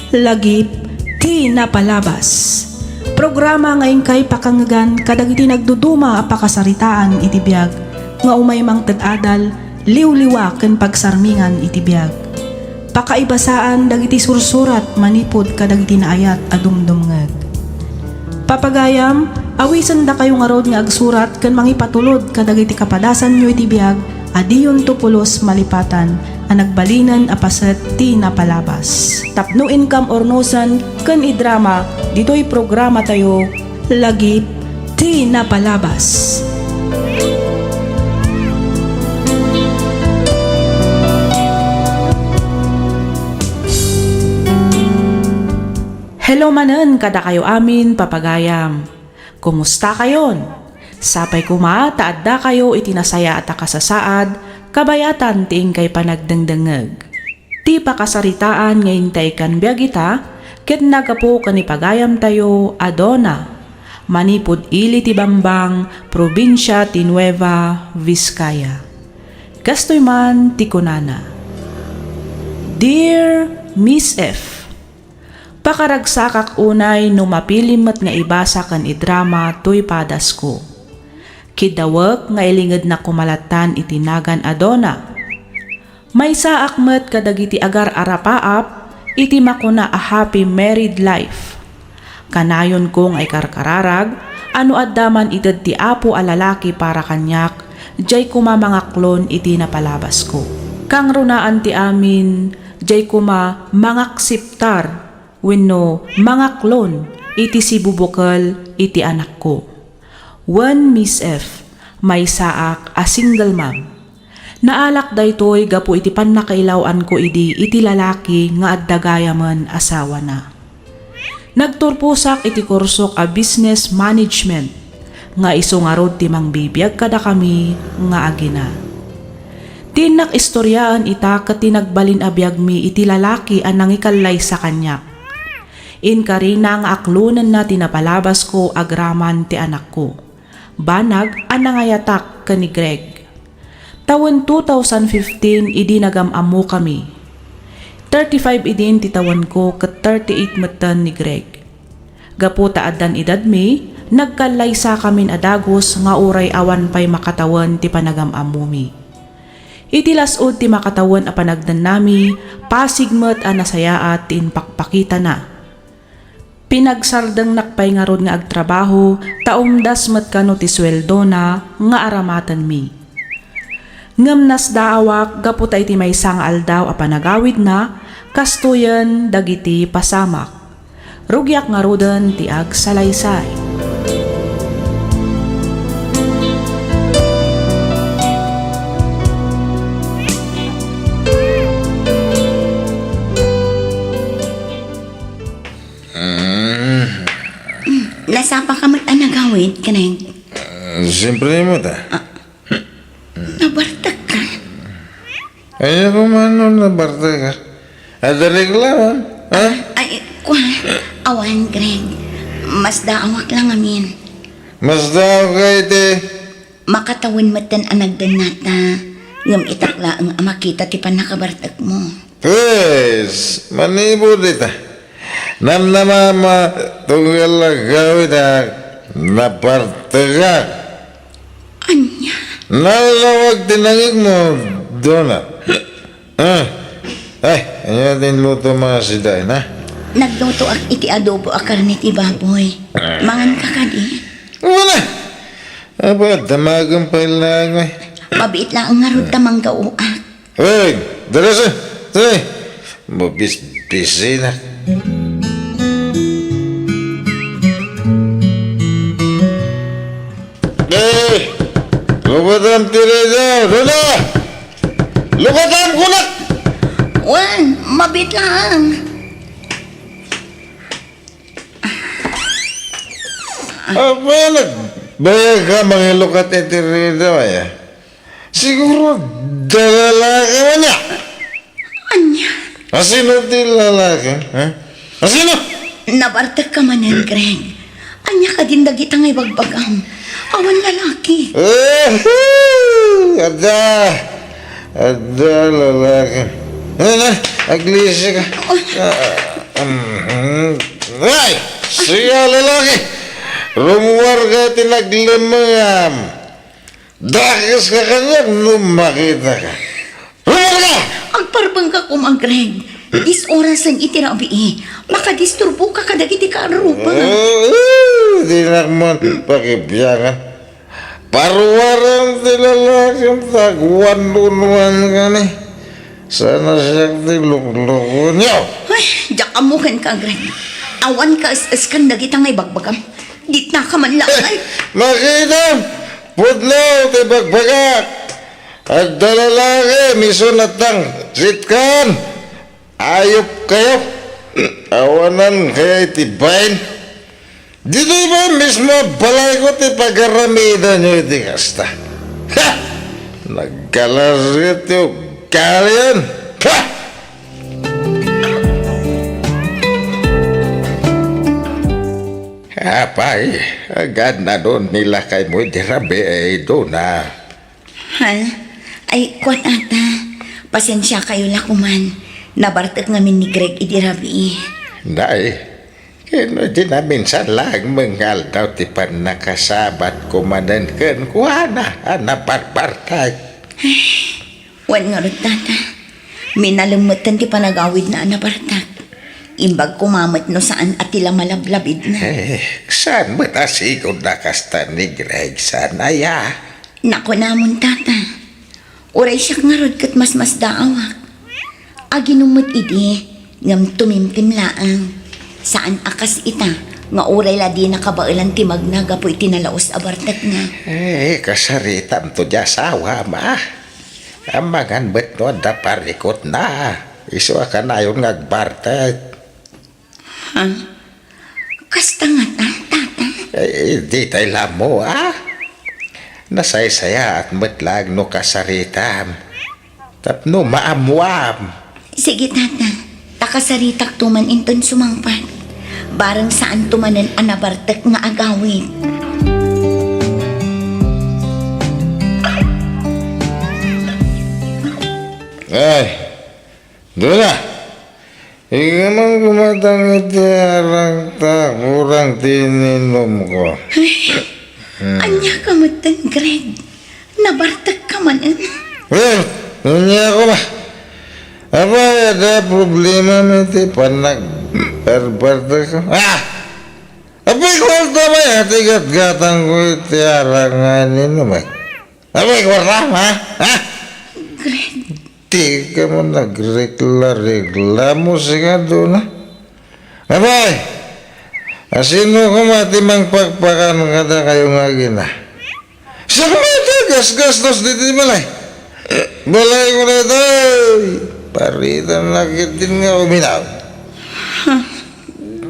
lagip ti napalabas. Programa ngayon kay pakanggan kadagiti nagduduma a pakasaritaan iti biag nga umay mang tad-adal liwliwa ken pagsarmingan iti biag. Pakaibasaan dagiti sursurat manipod kadagiti naayat a dumdumngeg. Papagayam, awisan da kayo nga rod nga agsurat ken mangipatulod kadagiti kapadasan nyo iti biag adiyon tupulos malipatan a nagbalinan a paset ti napalabas. Tapno income ornosan ken idrama dito'y programa tayo lagip ti napalabas. Hello manen kada kayo amin papagayam. Kumusta kayon? Sapay kuma taadda kayo itinasaya at akasasaad kabayatan tiing kay panagdengdengeg. Ti pakasaritaan ngayon tay kan biyagita ket nagapo kanipagayam tayo Adona. Manipod ili ti Bambang, probinsya ti Nueva Vizcaya. Gastoy man ti kunana. Dear Miss F, pakaragsakak unay no mapilimet nga ibasa kan idrama toy padas ko. Kidawek nga ilinged na kumalatan itinagan Adona. May saakmet kadagiti agar arapaap iti makuna a happy married life. Kanayon kong ay karkararag ano addaman ited ti apo a lalaki para kanyak jay kuma mga klon iti napalabas ko. Kang runaan ti amin jay kuma mga ksiptar wenno mga klon iti si bubukal iti anak ko. One Miss F, may saak a single mom. Naalak daytoy gapu iti pannakailawan ko iti lalaki nga addagayaman asawa na. Nagturpusak iti kursok a business management nga iso nga rod ti mangbibiyag kada kami nga agina. Tinak istoryaan ita ket tinagbalin a biag mi iti lalaki a nangikallay sa kanyak. Inkarina nga aklunan na tinapalabas ko agraman ti anak ko. Banag ang nangayatak ka ni Greg. Taon 2015 idi nagamamu kami. 35 idin ti taon ko ket 38 metan ni Greg. Gaputa addan edad mi, nagkalaysa kamin adagos nga uray awan pay makatawan ti panagamamu mi. Iti lasod ti makatawan a panagdan nami, pasigmet a nasayaat ti inpakpakita na. Pinagsardeng nakpay nga rod nga agtrabaho, taumdas met kano ti sweldo na nga aramatan mi. Ngem nas daawak gaputay ti maysa nga aldaw a panagawid na, kastuyen dagiti pasamak. Rugyak nga roden ti agsalaysay. Nasapa ka mag-anagawid, kaneng? Siyempre mo ta. Nabartag ka. Ay, ako man nabarta ka. Adalig lang, ha? Ay, awan, Greg. Mas daawak lang amin. Mas daw ka ite. Makatawin matan anagdan nata. Ngam itakla ang makita ti panakabartag mo. Pues, manibod ita. Namnamama tunggal gawin na nabarta ka. Anya? Nalawag tinangig mo, Dona. Ay, ano din luto mga siday, na? Nagluto ak iti adobo a karne ti baboy. Mangan ka kadi. Wala. Aba, damagang pa ilang ay. Mabiit lang ang ngarod tamang gauak. Hey, dalas eh. Say, mabis-bisi na. Hey, lupatan Teresa, Rona! Lupatan kunak! Wan, mabit lang. Apa nagbayag ka mga lukat ni Teresa, ya? Siguro, lalaki mo niya. Anya? Asino ti lalaki? Ha? Asino? Nabartag ka manen, Greg. Anya ka din dagit ang ibagbagam. Awan lalaki. Ada. Ada lalaki. Ano, aglisi ka. Ay! Siya lalaki! Rumuwar ka tinaglamangam! Dakas ka kanya nung makita ka! Rumuwar ka! Ang parbang ka kumang Greg. Dis orasan itirabi eh. Makadisturbo ka kadagiti ka arupa. Di na man pakibiyangan. Parwarang tilalakang tagwan-lunwan ka ni. Sana siyang tiluk-lukun niyo. Ay, jakamukan ka Greg. Awan ka as kan dagita ngay bagbagam. Dit na ka man lang ay. Makita! Pudlaw, tibagbagak! At dalalaki, misunatang sitkan! Ayop kayo! Awanan kaya itibayin! Dito ba mismo balay ko tipagaramida nyo iti kasta? Ha! Nagkalas ito kalian! Ha! Apay, agad na doon nila kay mo dirabi ay doon na. Ha? Ay, kuwan ata. Pasensya kayo lakuman. Nabartak namin ni Greg idirabi. Day, kino di namin sa lang mengal daw ti pan nakasabat kumanan ken kuana anaparpartay. Wan nga rin tata. Minalamutan ti panagawid na anabartak. Imbag kumamat no saan at tila malablabid na. Saan mo tasigod na kasta ni Greg sanaya? Nako namon tata. Uray siya nga rod kat mas daawak. Aginumot idi ngam tumimtim laang. Saan akas ita nga uray la di nakabailan ti magnaga po itinalaos abartat na. Kasaritam to dya sawa ma. Amangan bet no da parikot na. Iso ka na yung ngagbartat. Ha? Kasta nga tata. Di tayo lamo Nasaysaya at matlag no kasaritam. Tapno maamwam. Sige tata. Takasaritak tuman inton sumangpat. Barang saan tumanan anabartak nga agawin. Ay, doon na. Ika man kumatang iti arang ta, kurang tininom ko. Anya ka matan, Greg. Nabartak ka man. Well, nunya ko ba? Apa ada problema miti panag perberta ko? Apa kwarta ba ya? Tigat gatang ko iti arangan ininom Apa kwarta, ha? Greg, Di ka mo nagregla mo sigado na. Abay, asino ko matimang pagpakan kada kayo nga gina. Sa kumata, gas-gastos dito balay. Balay ko na ito. Paritan na kitin nga uminaw.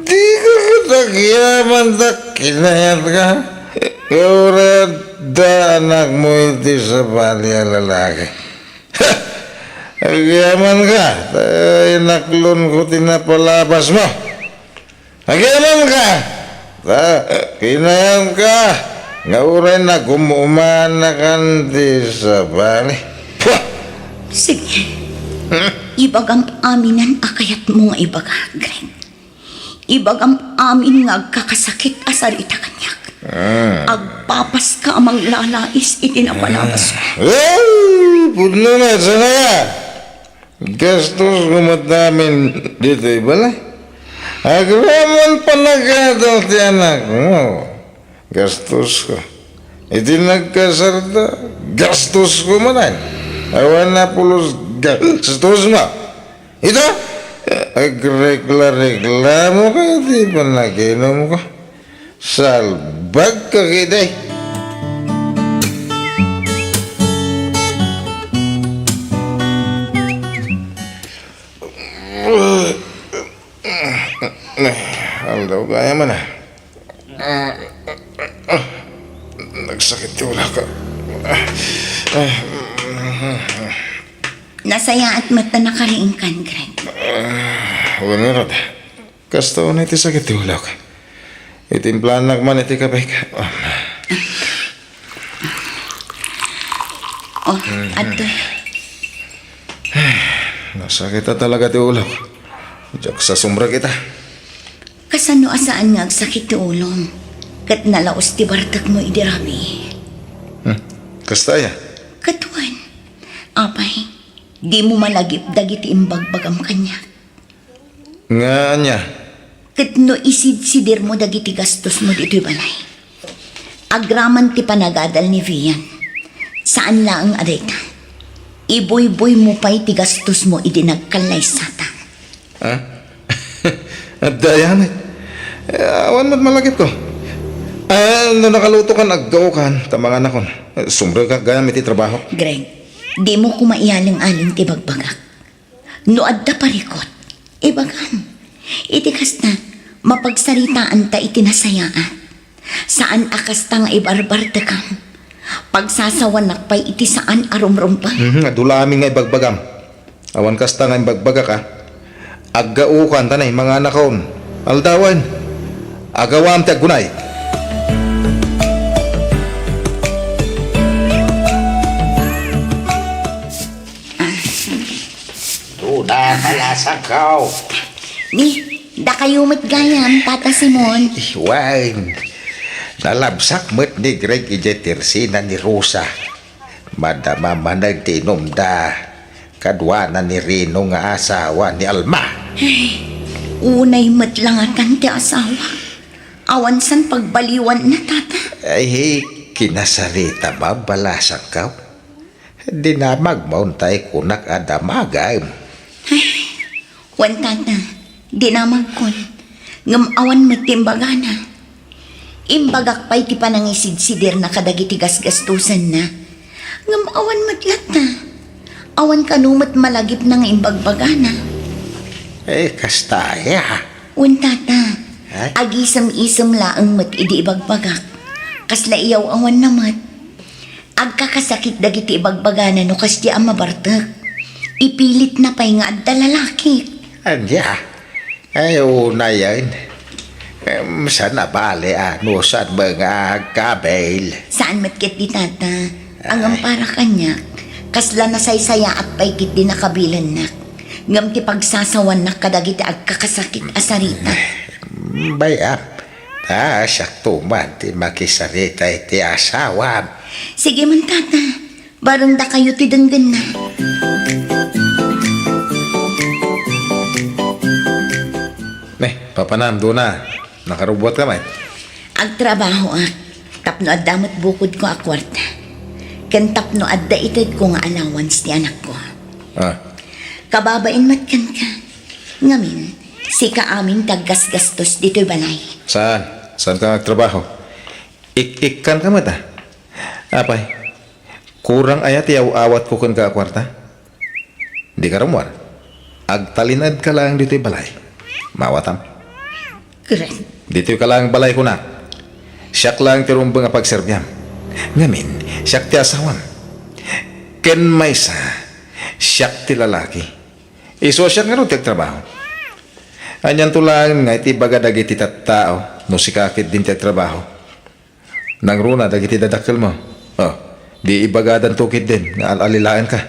Di ka katakiyaman ta kinayat ka. Kaya da anak mo iti sa balya lalaki. Agyaman ka, naklon ko tinapalabas mo. Agyaman ka, kinayam ka, nga uray na gumumana di sa bali. sige. Ibagam aminan akayat mo nga ibaga, Greg. Ibagam amin nga agkakasakit asarita kanyak. Agpapas ka amang lalais itinapalabas ko. Pudno na, sana ya. Gastos kumatamin dito ibalay. Agraman panagadaw ti anak mo. Gastos ko. Iti nagkasarta, gastos ko manan. Awan na pulos gastos mo. Ito, agregla mo ka, di pa naginom ko. Salbag ka kiday. Aldaw kaya man nagsakit yung ulo ko. Nasaya at mata nakariingkan, Greg. Wala rod. Kasta na iti sakit yung ulo ko. Itimplanak man iti kabay ka. Ato. Nasakit na talaga ti ulo ko. Diyak sa sumbra kita. Kasano asaan nga agsakit ti ulong. Kat nalaos ti bartak mo idirabi. Kasta ya. Katuan, apay, di mo malagip dagiti imbagbagam kanya. Nga niya. Kat no isid-sidir mo dagiti gastos mo dito'y balay. Agraman ti panagadal ni Vian. Saan la ang adeta? Iboy-boy mo pa'y ti gastos mo idinagkalay sata. Ha? At dayanay. Awan mo't malagip ko. No nakaluto ka, naggaw ka, tamang anak ko. Sumbra ka, gaya may ti trabaho. Greg, di mo kumaialing-aling ti bagbagak. No adda parikot, ibagam. Itikas na, mapagsaritaan ta itinasayaan. Saan akas ta nga ibarbar ta kam. Pagsasawan nakpay iti saan arumrumpa. Adulami nga ibagbagam. Awan kasta nga ibagbaga ka. Aggaukan tanay mga anak ko. Aldawan. Agawam ti agunay. Tuna pala sa kaw. Ni, da kayo matgayam, Tata Simon. Iwan. Nalabsak mo't ni Greg ijetirsi na ni Rosa. Madama manag tinumda. Kadwa na ni Rino nga asawa ni Alma. Unay matlangatan ti asawa. Awan san pagbaliwan na, Tata. Ay, kinasarita mabalasak ka. Di na magmauntay kunak adamagam. Wan, Tata, di na magkon. Ngam awan matimbagana. Imbagak pa'y ti panangisid-sidir na kadagiti gasgastusan na. Ngam awan matlat na. Awan kanumat malagip na nga imbagbagana. Kastaya. Wan, Tata, Ay? agisam-isam laang mat idi ibagbagak. Kasla iyaw awan namat. Agkakasakit dagiti ibagbagana no kas di ang mabartak. Ipilit na pa'y nga adda lalaki. Anya. Ay, una yan. Sana bale ano sa mga kabel. Saan matkit di, Tata? Ang para kanya, kasla na saysaya at paikit di nakabilan na. Ngam ti pagsasawan na kadagiti agkakasakit asarita. Bayap. Sakto man ti makisarita iti asawa. Sige man, Tata. Barang da kayo ti denggan na. Papanando na. Nakarubot ka man. Agtrabaho ak. Tapno adamot bukod ko a kwarta. Kan tapno adda itid ko nga allowance ti anak ko. Kababain matkan ka. Ngamin, si kaamin taggasgastos dito'y balay. Saan? Saan ka nagtrabaho? Ik-ikan ka mata. Apay, kurang ayat yaw-awat ko kun ka kwarta. Di ka ramwar. Agtalinad ka lang dito'y balay. Mawatam. Correct. Dito'y ka lang balay ko na. Siyak lang tirumbang nga pagserbyam. Ngamin, siyak ti asawam. Ken maysa, siyak ti lalaki. Iso siyak nga rin trabaho. Anyan to lang nga iti baga dagiti tattao no sikakit din ti trabaho. Nang runa dagiti dadakkel mo. Di ibagadan tukit din nga alalilaan ka.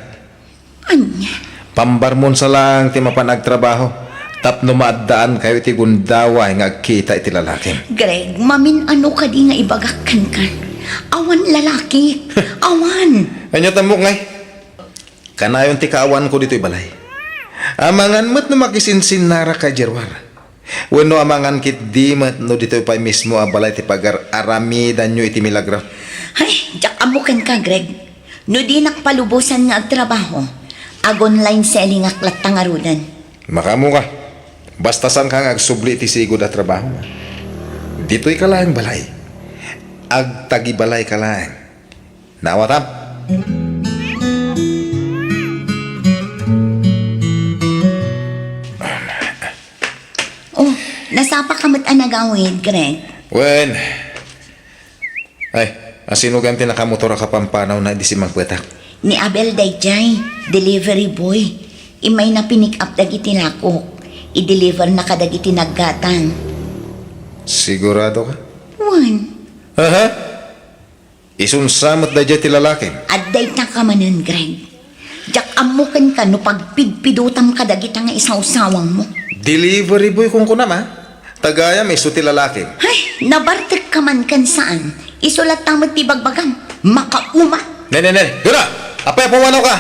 Anya? Pambarmon sa lang ti mapanagtrabaho. Tapno maadaan kayo iti gundaway nga agkita iti lalaki. Greg, mamin ano ka di nga ibagakan ka? Awan lalaki. Awan. Anyo tamok ngay. Kanayon ti kaawan ko dito'y balay. Amangan mo't no makisinsin nara ka jerwar. Wano amangan kit di mat no dito'y pa mismo a balay ti pagar-aramidan nyo iti milagro. Ay, jak amukan ka, Greg. No di nakpalubusan nga agtrabaho. Ag-online selling aklat tangarudan. Makamu ka. Basta sang kang agsubli ti sigod a trabaho. Dito'y ka lang balay. Agtagi balay ka lang. Nawatam? Oh, nasapa ka mat anagawid, Greg. Wen. Ay, asino ganti nakamotora ka pampanaw na di si Magpetak? Ni Abel Dayjay, delivery boy. Imay na pinick up dagiti lakok. I-deliver na kadagiti naggatang. Sigurado ka? Wan, Aha? Isunsamot da dyan ti lalaki. adday ta ka manan, Greg. Jak amukan ka no pagpidpidutam kadagita nga isawsawang mo. Delivery boy kung kunam ha. Tagaya may suti lalaki. Ay, nabartek ka man kan saan. Isulat tamad ti bagbagang. Makauma. Nene, gana! Apay pumanaw ka!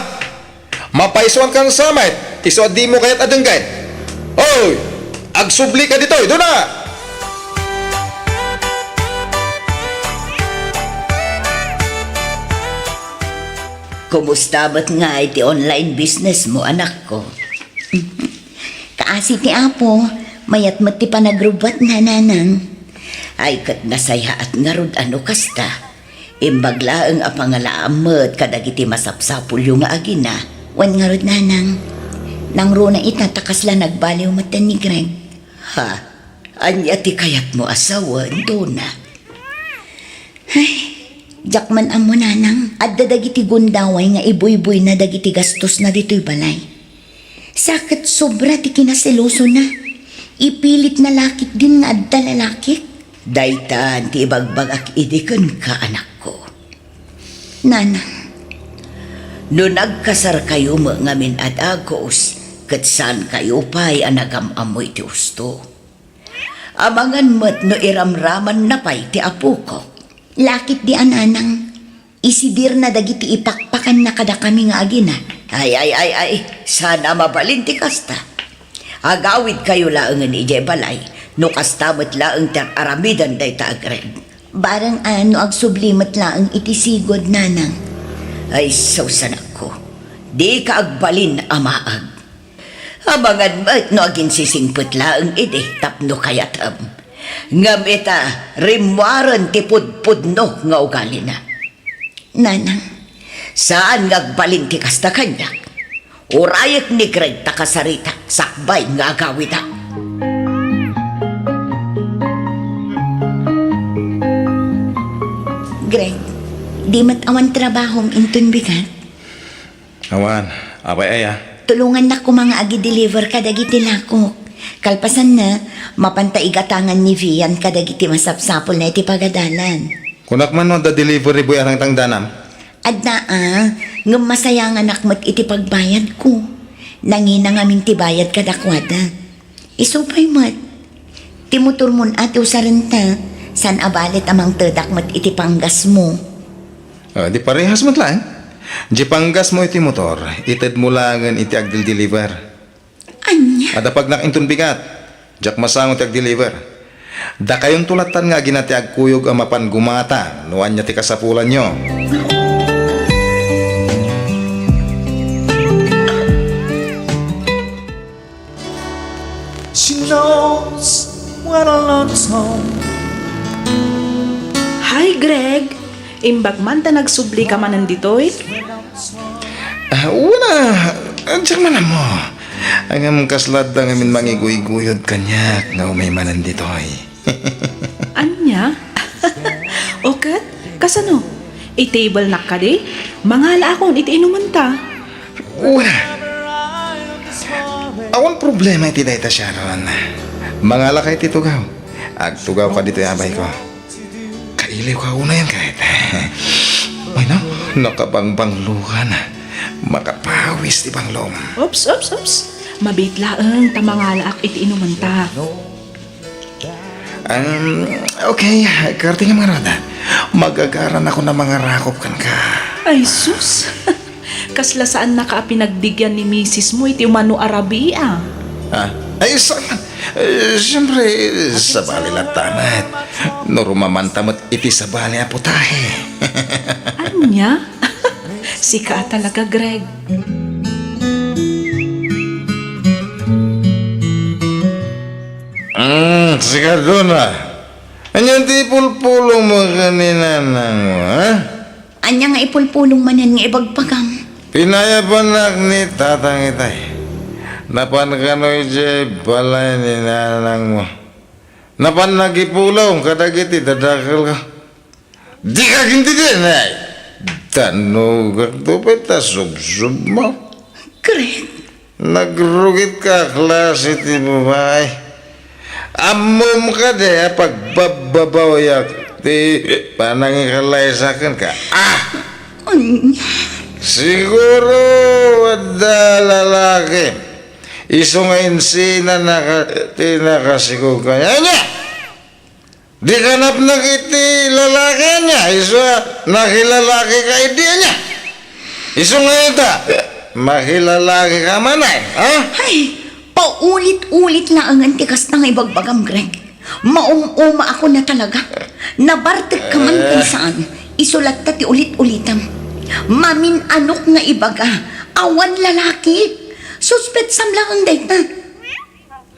Mapaisuan kang samay, isuad di mo kaya't adenggay. Oy! Agsubli ka dito, doon na! Kumusta ba't nga iti online business mo, anak ko? Kaasi ti Apo, mayat mat ti panagrubat na nanang. Ay kat nasaya at ngarod ano kasta. Imbagla ang apangalaamot kadagiti masapsapul yung agina. Wan ngarod nanang. Nang runa itatakas la nagbaliw matan ni Greg. Ha? Anya ti kayat mo asawan, doon na. Ay, jakman amo nanang. At dadagiti gundaway nga iboy-boy na dagiti gastos na dito'y balay. Sakit sobra ti kinasiloso na. Ipilit na lakit din nga adda lalaki. Daytan ti ibagbagak idikan ka anak ko. Nanang, no nagkasar kayo mo ngamin at agos, kat saan kayo pa'y anagamamoy ti usto. Amangan mo't no iramraman na pa'y ti apo ko. Lakit di ananang, isidir na dagiti ipakpakan na kada kami nga agina. Ay, sana mabalinti kasta. Agawid kayo laangan ije balay, no kastamat laang ter aramidan day taagred. Barang ano agsublimat laang itisigod nanang. Ay, sausanak ko, di ka agbalin amaag. Abangan mo't no agin sisingput laang ide tapno kayatam. Ngamita rimwaran ti pudpudno nga ugali na. Nanang, saan ngagbalin ti kasta kanya? Urayak ni Greg takasarita, sakbay nga agawita. Greg, di mat awan trabahong intun bigat? Awan, apay aya. Tulungan na ko mga agi-deliver kadagiti lakok. Kalpasan na, mapantaigatangan ni Vian kadagiti masapsapol na iti pagadalan. Kunak man no, da delivery boy arang tang danam. Adda ngam masayang anak mo't iti pagbayad ko. Nangina ngamin ti bayad kadakwada. Isupay mo't. Ti motor mon ati usarenta, san abalit amang tedak mo't iti panggas mo. Di parehas mo't lang. Di panggas mo iti motor, ited mo langan iti agdil-deliver. Anya? Ada pag nakintun bigat, jak masangot ti agdeliver. Da kayon tulatan nga ginati agkuyog ang mapan gumata, nuan niya ti kasapulan nyo. She knows when alone's home. Hi, Greg! Imbag man ta nagsubli ka man nandito'y? Una, andiyan man mo. Ang among kaslad ang amin mangiguy-guyod kanyak nga umay manan ditoy. Anya? Okat? Kasano? I-table na ka di? Mangala akong iti inuman ta. Una, awan problema iti dayta siya ron. Mangala kay titugaw. Agtugaw ka dito abay ko. Kailiw ka una yan kahit. Ay no, nakabangbanglukan. Makapawis di banglom. Ops. Mabitlaang tamangala ak iti inuman ta. Okay, karti nga mga rada. Magagaran ako na mga rakop kan ka. Ay, sus! Kasla saan nakaapinagdigyan ni misis mo iti umano Arabia? Ay, saan? Siyempre, sa bali lang tamat. Norumaman tamat iti sa bali aputahe. Anya? Sika talaga, Greg. Sigado na. Anyan ti pulpulong mo kanina nang mo, ha? Anya nga ipulpulong manan nga ibagpagam. Pinayabanak ni tatang itay. Napan ka no ije balay ni nanang mo. Napan nagipulong kadagiti dadakal ka. Di ka ginti din, ay. Tanog ka tupita sub-sub mo. Greg, Nagrugit ka klase ti babae. Amom ka de pagbababayak ti panangikalaisakan ka. anya? Siguro ada lalaki Iso nga insina tinakasigog ka niya. Di kanap nakiti lalaki niya. Iso nakilalaki ka idea niya. Iso nga ita, makilalaki ka manay, ha? Ay, paulit-ulit na ang antikas ng ibagbagam, Greg. Maum-uma ako na talaga. Nabartek ka man kung saan. Isulat tati ulit-ulitam. Mamin anok nga ibaga. Awan lalaki. Suspet samlang ang date na.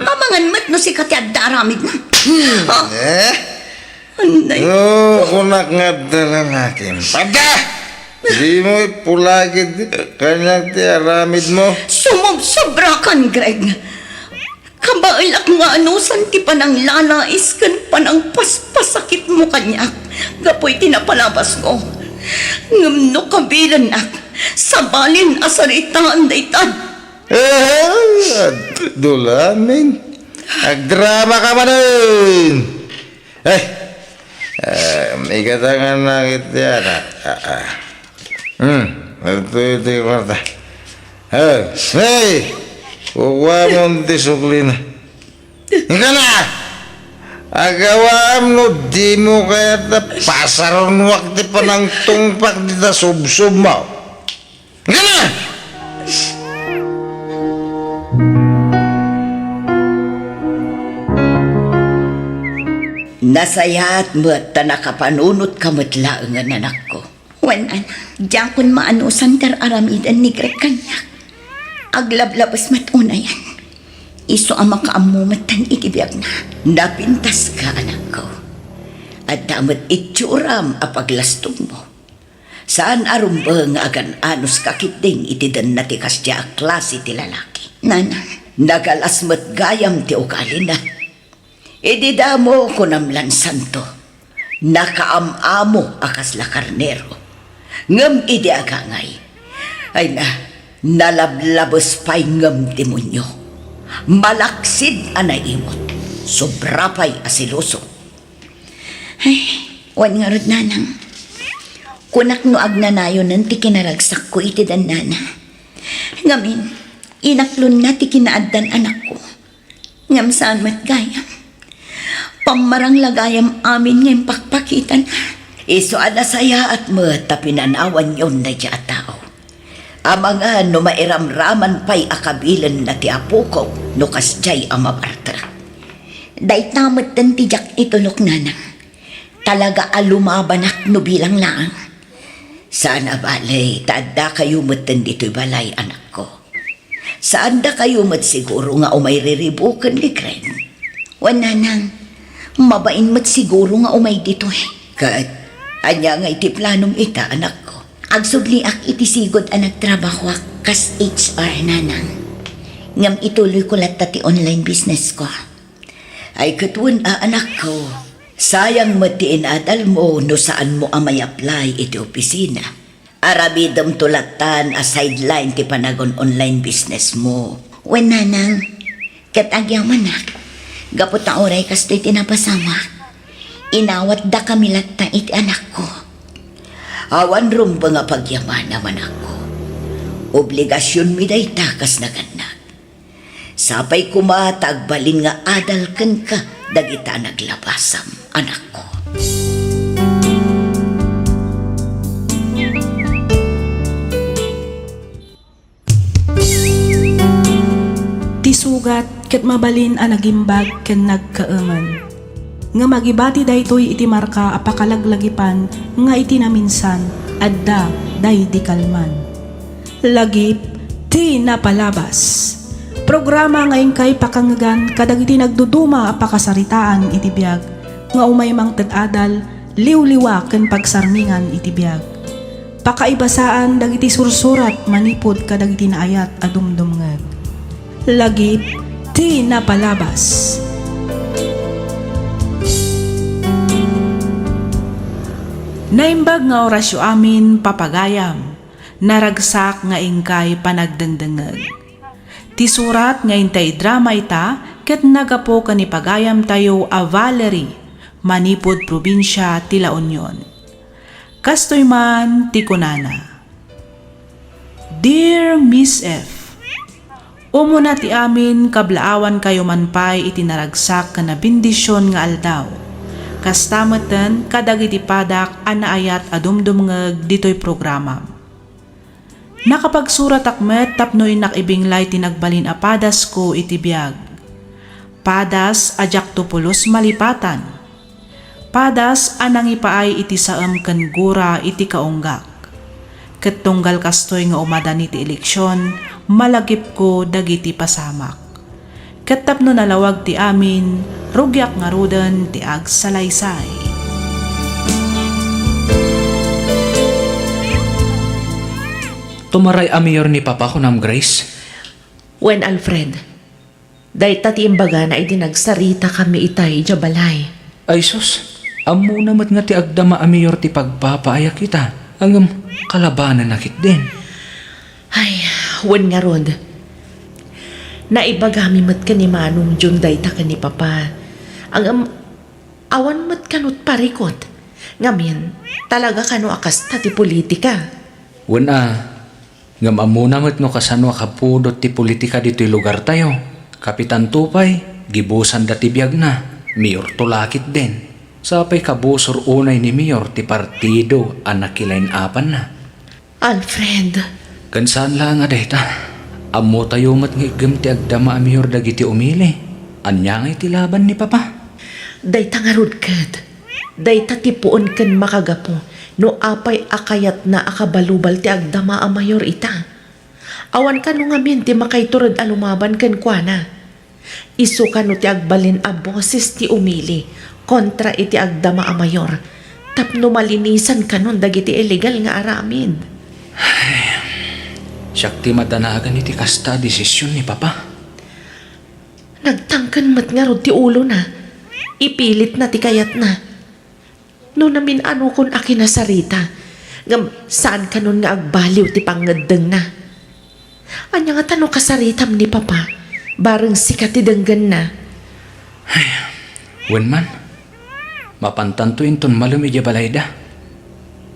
Mamangan mat no si Katya daramid na. Anday. No, kunak nga dala natin. Pada! Di mo ipulagid kanyang tiaramid mo. Sumobsobra kan, Greg. Kabailak nga anusan ti panang lalais kan panang paspasakit mo kanyak. Gapoy tinapalabas ko. Ngamno kabilan ak. Sabalin asaritaan daytan. Dulamin. Agdrama ka man nun. May katangan na kita na. Ito yung kwarta. Hey! Kukuha mo ang tisukli na. Ika na! Agawaam no, di mo kaya na pasaron wakti pa ng tungpak di ta sub-sub mo. Ika na! Nasayaat mo at nakapanunot ka matlaang ang anak ko. Wan, diyan kun maanusan tar aramidan ni Greg kanyak. Aglablabas matuna yan. Iso ang makaamumatan itibiyag na. Napintas ka, anak ko. At damat itsuram apaglastong mo. Saan arumba nga agan anus kakiting itidan na ti kasya klase ti lalaki. Nana, nagalasmat gayam ti ugali na. Idida mo kunamlan santo. Nakaamamo akas la karnero. Ngam idi agangay. Ay na, nalablabos pa'y ngam demonyo. Malaksid anay imot. Sobra pa'y asiloso. Ay, wan nga rod nanang. Kunak no agnanayo ng ti kinaragsak ko iti dan nana. Ngamin, inaklon na ti kinaaddan anak ko. Ngam saan mat gayam. Pamarang lagayam amin ngayong pakpakitan. Iso alasaya at mata pinanawan yon na dya tao. Amanga no mairamraman pa'y akabilan na ti apuko no kasjay amabartra. Dahit namat ng tijak itulok nanang. Talaga alumabanak no bilang laang. Sana balay, taada kayo matan dito'y balay anak ko. Saan da kayo mat siguro nga umay riribukan ni Gren? Wananang, mabain mat siguro nga umay dito eh. Kat, anya nga iti planong ita anak ko. Agsubli ak iti sigod anak trabaho ak kas HR nanang. Ngam ituloy ko latta ti online business ko. Ay katun anak ko, sayang matiin adal mo no saan mo amay apply iti opisina. Arabidam tulatan a sideline ti panagon online business mo. Wen nanang, katagyaman nak. Gapot ang oray kasto'y tinapasama. Inawat da kami latta iti anak ko. Awan rumba nga pagyaman naman ako. Obligasyon mi day takas na ganak. Sapay kumatag balin nga adal kan ka dagita naglabasam anak ko. Tisugat ket mabalin a nagimbag ken nagkaeman. Nga magibati daytoy iti marka apakalaglagipan nga iti naminsan adda day di kalman. Lagip ti napalabas. Programa ngayon kay pakangagan kadag iti nagduduma apakasaritaan iti biag nga umay mang tadadal liwliwa ken pagsarmingan iti biag. Pakaibasaan dagiti sursurat manipod kadag iti naayat a dumdumngeg. Lagip ti napalabas. Naimbag nga orasyo amin papagayam, naragsak nga ingkay panagdengdengeg. Ti surat nga intay drama ita, ket nagapo kanipagayam tayo a Valerie, manipod probinsya ti La Union. Kastoy man ti kunana. Dear Miss F, Umuna ti amin kablaawan kayo man pa'y itinaragsak ka na bindisyon nga aldaw. Kastamatan kadagiti padak anaayat adumdumngeg ditoy programa. Nakapagsurat akmet tapnoy nakibinglay tinagbalin a padas ko iti biyag. Padas ajak tupulos malipatan. Padas anang ipaay iti saem ken gura iti kaunggak. Ket tunggal kastoy nga umadan iti eleksyon, malagip ko dagiti pasamak. Ket tapno nalawag ti amin, rugyak nga ruden ti agsalaysay. Tumaray a mayor ni Papa ko nam Grace. Wen Alfred, day tati imbaga na idinagsarita kami itay jabalay. Ay sus, amo namat nga ti agdama a mayor ti pagpapaaya kita. Ang kalabanan nakit din. Ay, wen nga rod. Naibagami mat ka ni Manong Jun day ta ka ni Papa. Ang awan mat kanut parikot. Ngamin, talaga kano akas ta ti politika. Wala, ngam amo namat no kasano kapudot ti politika dito'y lugar tayo. Kapitan Tupay, gibusan dati biyag na. Mayor tulakit din. Sapay kabusor unay ni Mayor ti partido anak kilain apan na. Alfred, Kansaan lang nga dahita. Amo tayo mat ngigam ti agdama a Mayor dagiti umili. Anya nga iti laban ni Papa. day ta nga rod ket. Day ta tipuon ken makagapo. No apay akayat na akabalubal ti agdama a mayor ita. Awan ka no ngamin ti makaiturod a lumaban ken kuana. Isu ka no ti agbalin a boses ti umili kontra iti agdama a mayor. Tapno malinisan ka nun dagiti illegal nga aramid. Siyak ti madanagan iti kasta desisyon ni Papa. Nagtangkan mat nga rod ti ulo na. Ipilit na ti kayat na. No namin ano kun akinasarita. Ngam saan ka nun nga agbaliw ti pangadeng na. Anya nga tanong kasaritam ni Papa. Bareng sikat ti denggan na. Wen man, mapantantuin ton malum ija balayda.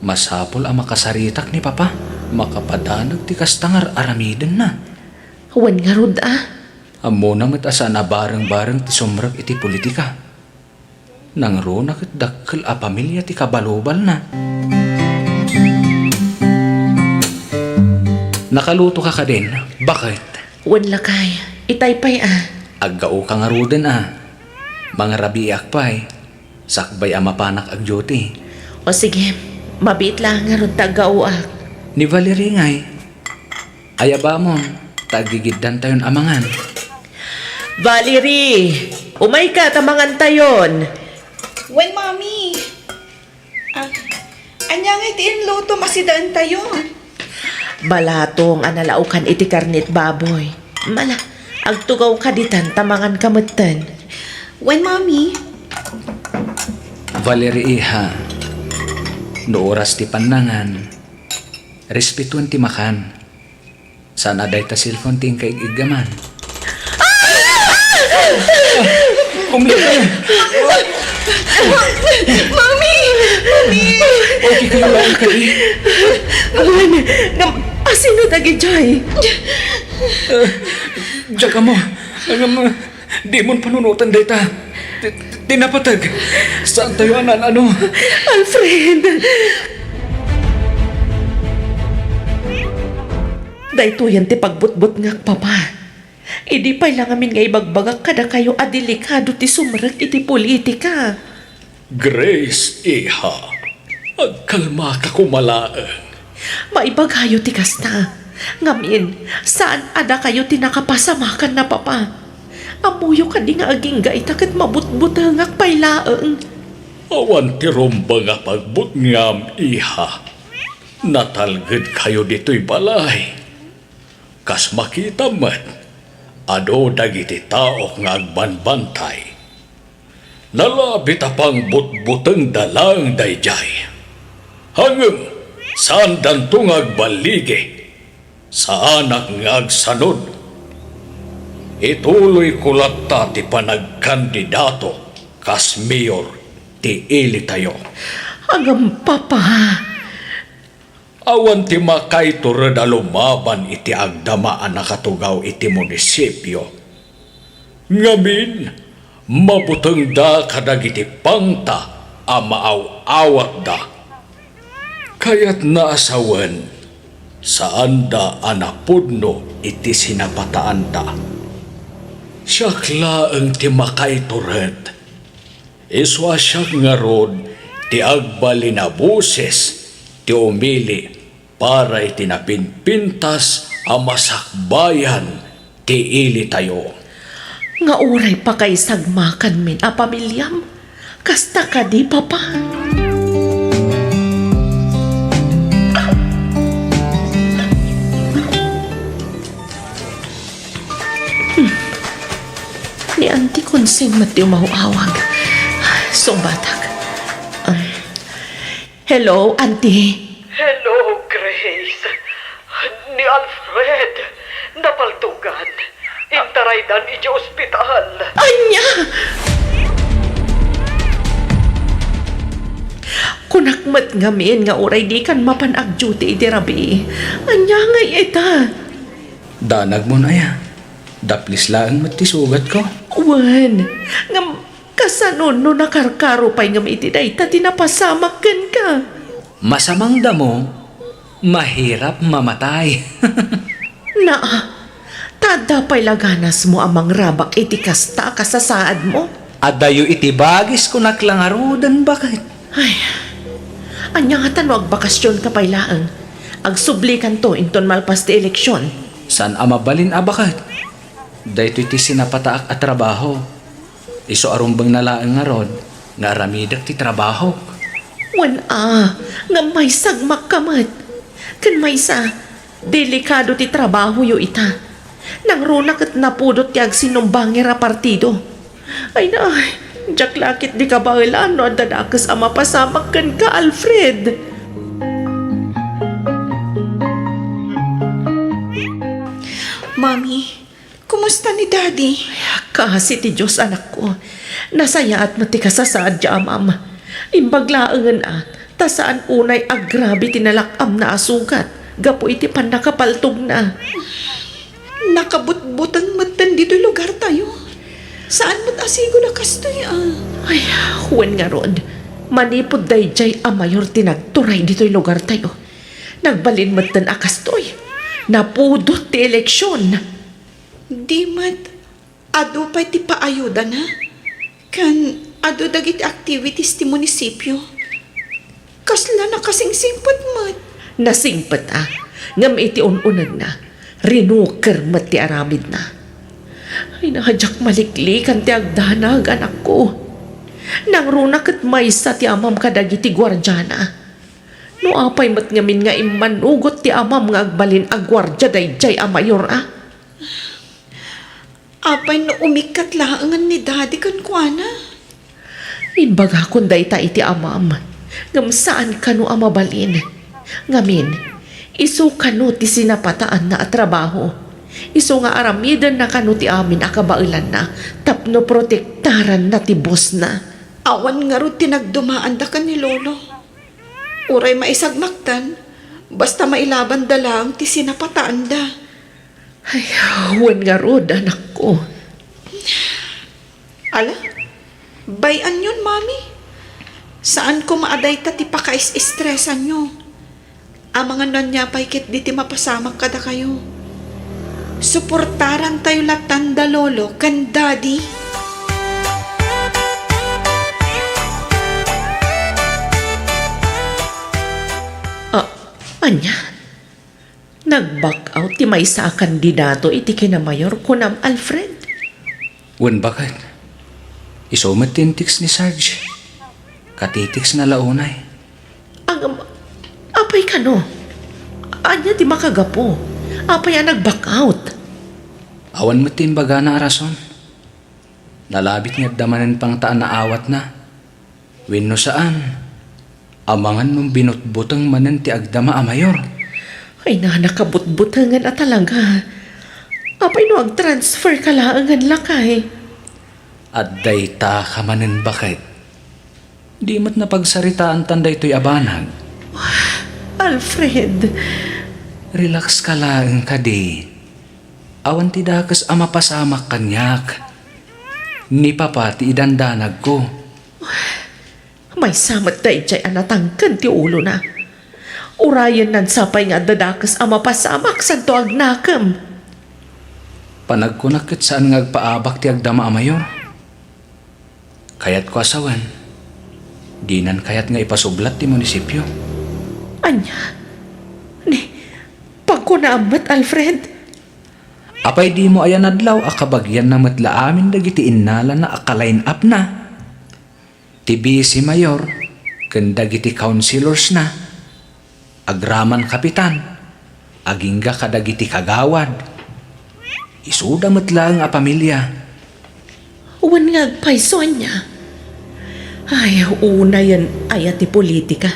Masapol ang makasaritak ni Papa. Makapadanag ti kastangar aramiden na. Wan nga rod Amo namat asa na bareng-bareng ti sumrag iti politika. Nang ro nakit dakkel a pamilya ti kabalubal na. Nakaluto ka din. Bakit? Wan lakay. Itay pa'y Aggao ka nga ro din Mga rabiak pa'y. Sakbay a mapanak ag duty. O sige, mabit lang nga rod tagauak. Ni Valerie ngay. Ayaba mo, tagigiddan tayon amangan. Valerie! Umay ka, tamangan tayon! Wen, mami. Anya nga itiin luto masidaan tayo. Balatong analaukan iti karnit baboy. Mala, agtugaw ka ditan, tamangan kamutan. Wen, mami. Valerie iha. No oras ti panangan. Respetuan ti makan. Sana day ta cellphone ting kaigigaman. Kumita! Mami! Okay kayo lang kayo. Awan, ngam, asino tagi Joy? Diyan ka mo. Di mo panunutan day ta. Tinapatag. Saan tayo ano? Alfred! Dahito yan ti pagbutbut nga Papa. Idi pa'y lang amin nga ibagbagak kada kayo adelikado ti sumrag iti politika. Grace, iha. Agkalma ka kumalaang. Maibagayo ti kasta. Ngamin, saan ada kayo tinakapasamakan na Papa? Amuyo ka di nga aging gaitakit mabutbutangak pa'y laang. Awan ti rumba nga pagbutngam, iha. Natalgid kayo dito'y balay. Kas makita man, ado dagiti tao nga agbanbantay. Nalabit apang butbuteng dalang dayjay. Hangem, saan dantong agbaligi, sa anak nga agsanod. Ituloy kulata ti panagkandidato kas mayor ti ili tayo. Hanggang Papa, Awan ti makay turod a lumaban iti agdama a nakatugaw iti munisipyo. Ngamin, mabuteng da kadagiti pangta a maaw-awat da. Kaya't naasawan, saan da anapudno iti sinapataan da. Siyakla ang ti makay turod. Iswa siyak nga rod ti agbali na buses ti umili para itinapinpintas ang masakbayan ti ili tayo. Nga uray pa kay sagmakan min a pamilyam. Kasta ka di, Papa. Ni Auntie Consing mati umawawag. Sumbatag. Hello, Auntie. Hello, Grace. Ni Alfred. Napaltugan. Intaraydan iti ospital. Anya! Kunakmat ngamin nga uray di kan mapanag duty iti rabi. Anya nga ita. Danag mo na ya. Daplis lang matisugat ko. Wan, nga kasanon no nakarkaro pa'y nga iti dayta tinapasamak kan ka. Masamang damo, mahirap mamatay. Naa, tada pa'y laganas mo amang rabak iti kasta kasasaad mo. Adayo iti bagis ko naklangarudan bakit? Ay, anya nga tanong bakasyon ka pa'y laang. Agsublikan to inton malpas ti eleksyon. San amabalin bakit? Dahito iti sinapataak at trabaho. Iso arumbang nalaang nga rod, nga ramidak ti trabaho. Wan nga may sagmak kamat. Kan may sa, delikado ti trabaho yo ita. Nang runak at napudot ti agsinumbangir a partido. Ay na, jak lakit di ka bailan no dadakas ama pasamak kan ka, Alfred. Mommy, kumusta ni Daddy? Kasi ti Diyos anak ko, nasaya at matikasasaad di amam. Imbaglaangan tasaan unay agrabe tinalakam na asugat. Gapo iti pan nakapaltog na. Nakabutbutang matan dito lugar tayo. Saan mo't asigo na kastoy Ay, huwan nga rod. Manipod dayjay a mayor tinagturay dito'y lugar tayo. Nagbalin matan akastoy. Napudot ti eleksyon. Di mat, ado pa'y ti paayuda na. Kan, ado dagiti activities ti munisipyo. Kasla na kasing simpot mat. Nasingpat ngam iti ununag na. Rinuker mat ti aramid na. Ay nahadyak maliklikan ti agdanag anak ko. Nang runak at maysa ti amam kadagiti gwardyana. No apay mat ngamin nga imanugot ti amam nga agbalin agwardya dayjay a mayor Apay no umikat laangan ni Daddy kan kuana. Inbaga kun dayta iti amam. Ngam saan kanu amabalin. Ngamin, iso kanu ti sinapataan na at trabaho. Iso nga aramidan na kanu ti amin akabailan na. Tapno protektaran na ti boss na. Awan nga ro tinagdumaan da ka ni Lolo. Uray maisagmaktan, basta mailaban da lang ti sinapataan da. Ay, huwan nga rod, anak ko. Ala, bayan yun, Mami. Saan ko maaday ta ti pakais-estresan nyo? Ang mga nanyapay kit di ti mapasamang kada kayo. Suportaran tayo latanda, Lolo, kan Daddy. Anya? Nag-back out ti may sa kandidato iti kinamayor kunam Alfred. Wan bakit? Isumat tintiks ni Sarge. Katitiks na launay. Apay ka no? Anya ti makagapo? Apay nag-back out? Awan mo timbaga na arason. Nalabit nga damanan pang taan na awat na. Wino saan? Amangan nung binutbutang manan ti agdama a mayor. Ay na nakabutbutangan at talaga. Apay no ag-transfer ka laangan lakay. At dayta ka manan bakit? Di mo't napagsaritaan tanda ito'y abanag. Alfred. Relax ka lang, kadi. Awan ti dakas ama pasamak kanyak. Ni papa ti idandanag ko. May samat da ijay anatangkan ti ulo na. Urayan nan sapay nga dadakas ama pasamak sa tuag nakam. Panagkunakit saan ngagpaabak ti agdama amayor. Kayat ko asawan. Dinan kayat nga ipasublat ti munisipyo. Anya? Ni, pagkunaamat, Alfred. Apay di mo ayan adlaw akabagyan na matla amin dagiti innala na akalain up na. Ti si mayor, ken dagiti councilors na. Agraman kapitan, agingga kadagiti kagawad. Isuda matla ang apamilya. Uwan nga agpaiso niya. Ay, una yan ayat ti politika.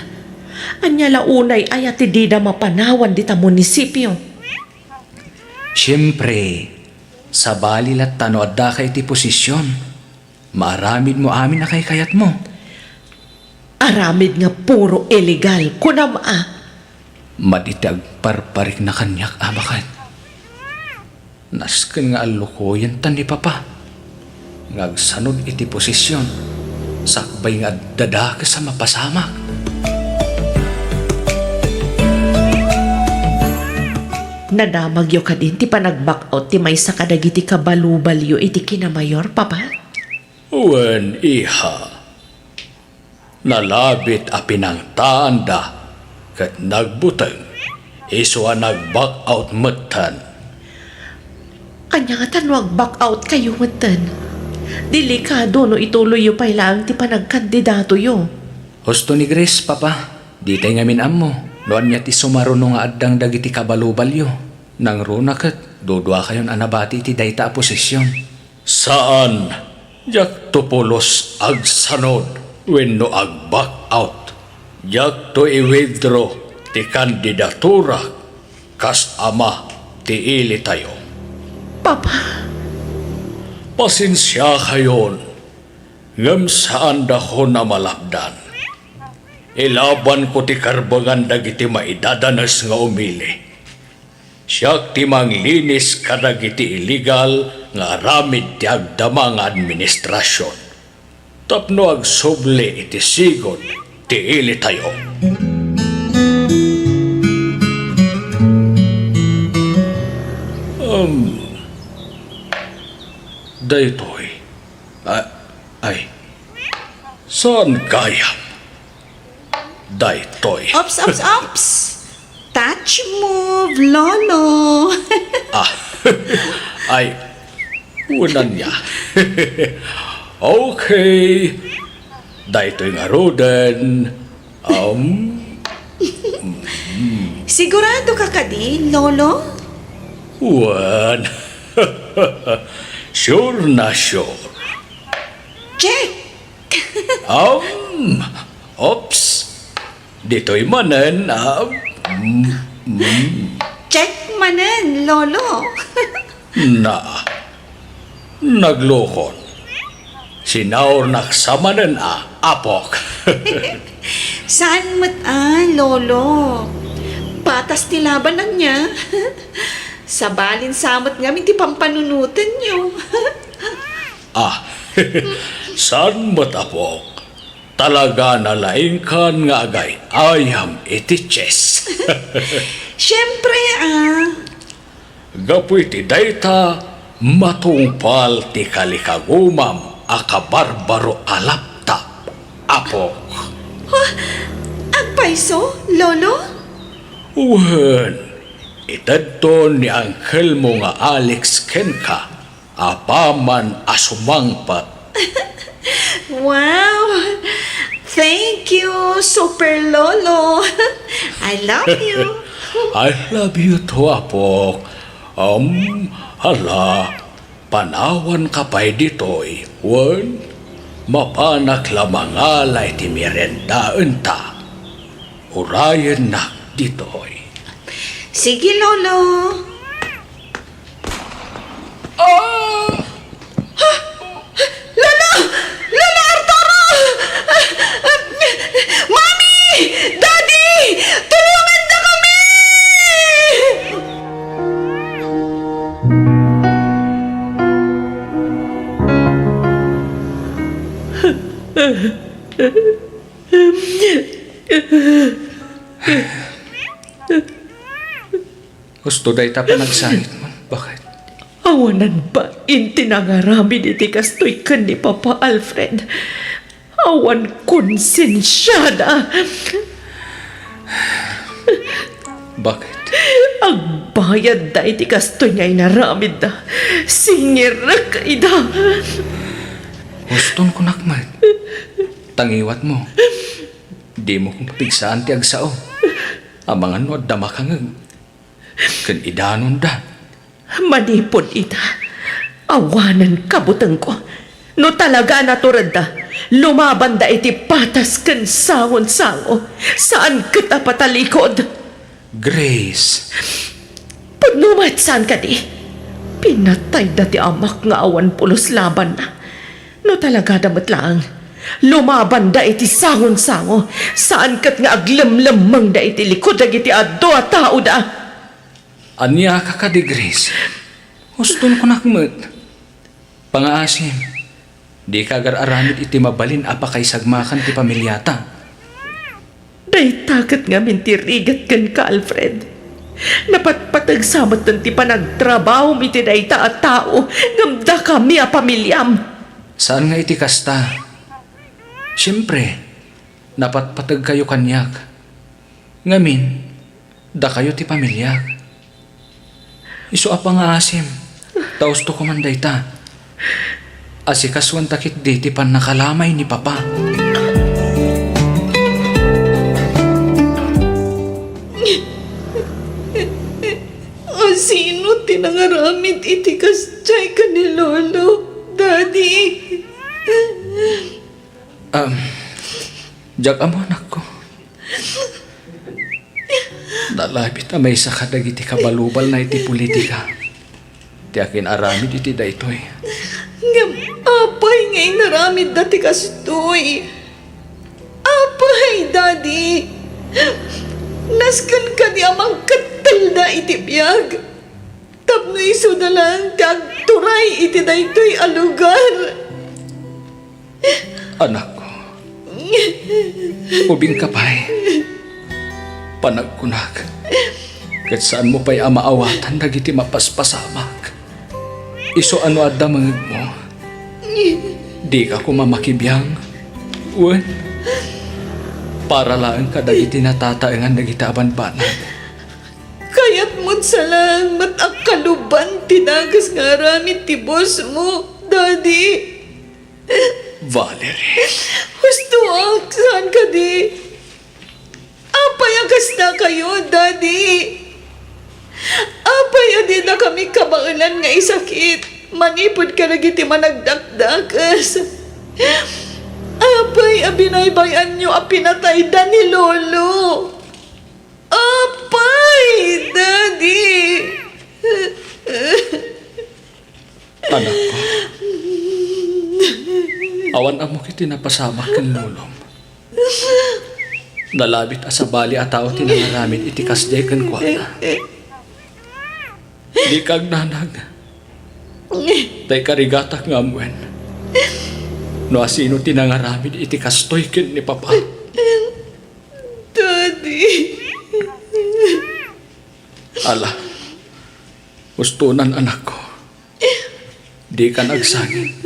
Anya la unay ayat ti di na mapanawan di ta munisipyo. Siyempre, sa balilat tano adda kay ti posisyon, maaramid mo amin na kay kayat mo. Aramid nga puro illegal. Kunam Maditag parparik na kanyak abakan. Nasken nga alukoyan tan ni papa. Ngagsanod iti posisyon. Sakbay nga dada ka sa mapasamak. Nadamagyo ka din ti panag-back out ti may sa kadagiti kabalubalyo iti kinamayor, papa? Wen iha. Nalabit a pinangtaanda kat nagbuteng iso a nag-back out metan. Anya nga tanwag back out kayo matan. Delikado no ituloy yu pay lang ti panagkandidato yu. Husto ni Grace, papa. Di tayo ngamin amo. Noan niya ti sumaruno nga addang dagiti kabalubalyo. Nang runa kat, dudwa kayon anabati ti dayta a posisyon. Saan? Jak to pulos ag sanod when no ag back out. Jak to i-withdraw ti kandidatura kas ama ti ili tayo. Papa, Pasensya kayon, ngam saan dako na malapdan. Ilaban ko ti karbangan dagiti maidadanas nga umili. Siyak ti manglinis kadagiti illegal nga aramid ti agdama nga administrasyon. Tapno agsuble iti sigon ti ili tayo. Daytoy. Ay. Saan kaya? Daytoy. Ops, ops, ops! Touch move, Lolo! Ay. Unan niya. Okay. Daytoy nga roden. Sigurado ka kadi, Lolo? Wan. Sure na sure. Check! Ops. Dito'y manen. Check manen, Lolo! Na. Naglukon. Sinaur naksamanen apok. Saan mat Lolo? Patas ti labanan niya. Sa balin samot nga ti pampanunutan niyo. Saan matapok? Talaga nalaing kan nga agay ayam iti chess. Siyempre Gapoy ti dayta matungpal ti kalikagumam akabarbaro alaptap apok. Agpaiso, Lolo? Wen, itadto ni angkel mo nga Alex Kenka apaman asumangpat. Wow! Thank you, Super Lolo! I love you! I love you too, apok. Hala, panawan ka pa'y dito'y. Wen, mapanak lamang alay ti merendaan ta. Urayan nak dito'y. Sige, Lolo! Lolo! Lolo Arturo! Mami! Daddy! Tulungan Gusto day ta pa nagsangit mo. Bakit? Awanan ba inti nangarami iti kastoy kan ni Papa Alfred? Awan konsensyada. Bakit? Ang bayad da iti kastoy nga inaramid da. Singirak ida. Guston ko nakmat. Tangiwat mo. Di mo kong papigsaan ti agsao. Amangan no adama kangag. Kan idanon da. Manipon ita. Awanan kabutang ko. No talaga naturad da. Lumaban da iti patas kan sangon-sango. Saan kita patalikod? Grace. Pagnumat saan ka di? Pinatay da ti amak nga awan pulos laban na. No talaga damat lang. Lumaban da iti sangon-sango. Saan kat nga aglamlamang da iti likod da iti ado at tao da. Anya ka di Grace. Guston ko nakmat. Pangaasim. Di ka agar-aramid iti mabalin apa kay sagmakan ti pamilyata. Day takat nga mintirigat kan ka, Alfred. Napatpatag samat ng ti panagtrabaho iti dayta at tao ngamda kami a pamilyam. Saan nga iti kasta? Siyempre, napatpatag kayo kanyak. Ngamin, da kayo ti pamilyak. Isu apa nga asim, taos to kumanday ta. Asikaswan takit di ti pan nakalamay ni Papa. Sino tinangaramid iti kastay ka ni Lolo, Daddy? Jag amo anak ko. Dalabit may isa kadag iti kabalubal na iti politika. Ti akin aramid iti daytoy. Ngam, apay nga inaramid dati kastoy. Apay, Daddy. Naskan ka di amang katal na iti biyag. Tapno iso na lang tagturay iti daytoy a lugar. Anak ko. Ubing kapay. Panagkunag. Kat saan mo pa'y amaawatan nagiti mapaspasamak. Iso ano adda mangag mo. Di ka ko mamakibiyang. Uwan. Para lang ka dagiti natataengan nagiti abanbanan. Kaya't mo't salang matakaluban tinagas nga ramit ti boss mo, Daddy. Valerie. Gusto ak, saan ka di? Apayagas na kayo, Daddy. Apay na kami kabailan nga isakit. Manipod ka nagiti managdakdakas. Apay abinaybayan nyo a pinatay da ni Lolo. Apay, Daddy. Anak ko. Awan amo kiti napasamak kan lulom. Nalabit asa bali a tao tinangaramid iti kasday kan kwata. Di kag nanag. Tay karigatak nga amwen. No asino tinangaramid iti kastoy ken ni Papa. Daddy. Ala. Gustunan anak ko. Di ka nagsangin.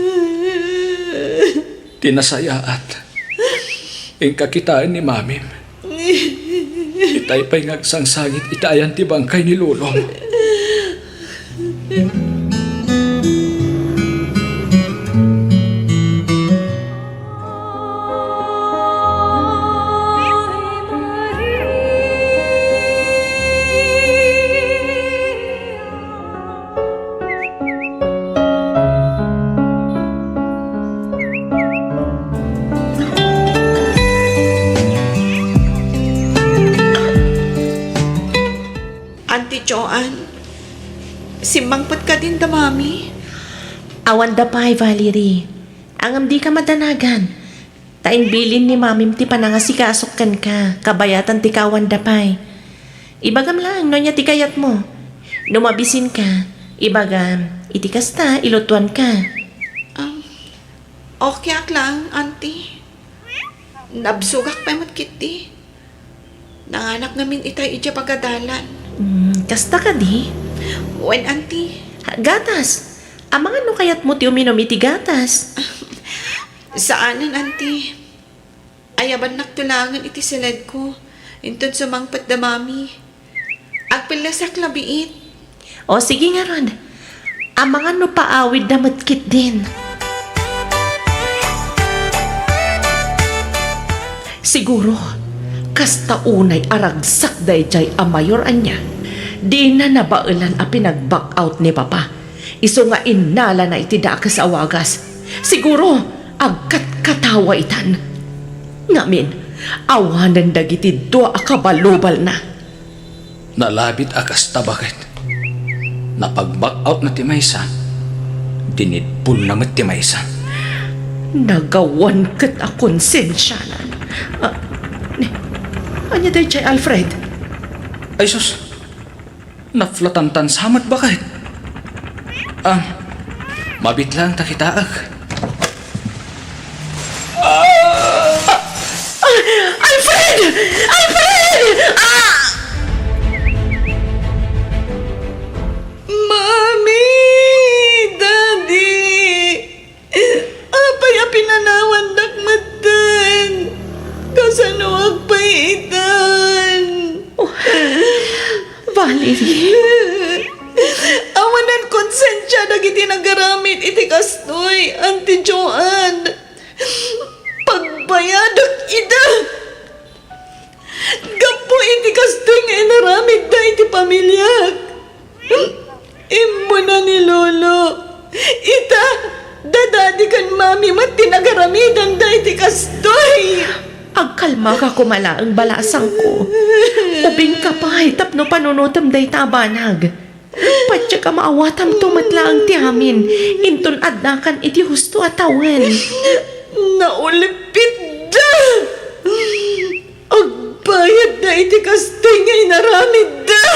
Tinasayaat. Ing kakitaan ni Mamim. Itay pa'y ngagsangsangit itayan ti bangkay ni Lulong. Auntie Joanne, simbangpat ka din da, Mami. Awan da pa'y, Valerie. Ang di ka madanagan. Tain bilin ni Mamim ti panangasikasok kan ka. Kabayatan ti kawan da pa'y. Ibagam lang, no niya ti kayat mo. Numabisin ka. Ibagam, iti kasta, ilutuan ka. Okay ak lang, auntie. Nabsugak pa mat kiti. Nanganak namin itay ija pagadalan. Kasta ka di? Wen, auntie. Gatas. Amang ano kayat mo ti uminom iti gatas? Saanan, auntie? Ayaban naktulangan iti silad ko. Intun sumangpat da mami. Agpilasak labiit. O sige nga ron. Amang ano paawid na matkit din. Siguro, kasta unay aragsak dayjay a mayor anya. Di na nabailan a pinag-back out ni Papa. Iso nga inala na iti da sa awagas. Siguro, agkat katawa itan. Ngamin, awanan dagiti dua a kabalubal na. Nalabit akas ta bakit? Napag-back out na ti Maysa. Dinidpul na mat ti Maysa. Nagawan kat a konsensyanan. Anya day chay Alfred? Ay sus, naflatantan samat bakit? Mabit lang takitaag. Alfred! Alfred! Mami! Daddy! Apay a pinanawan dakmatan. Kasanuag paitan. Valerie, Awanan konsensya dagiti nagaramit iti kastoy, Auntie Joanne. Pagbayadak ida. Gapo iti kastoy nga inaramit da iti pamilyak. Imo na ni Lolo. Ita, dadadi kan mami mat tinagaramidan da iti kastoy. agkalma ka kumala ang balasang ko. Ubing ka pa, tapno panunutam day tabanag. Patya ka maawatam tumatla ang tiamin. Intun adnakan iti husto atawan. Naulipit da! Agbayad na iti kastoy nga inaramid da!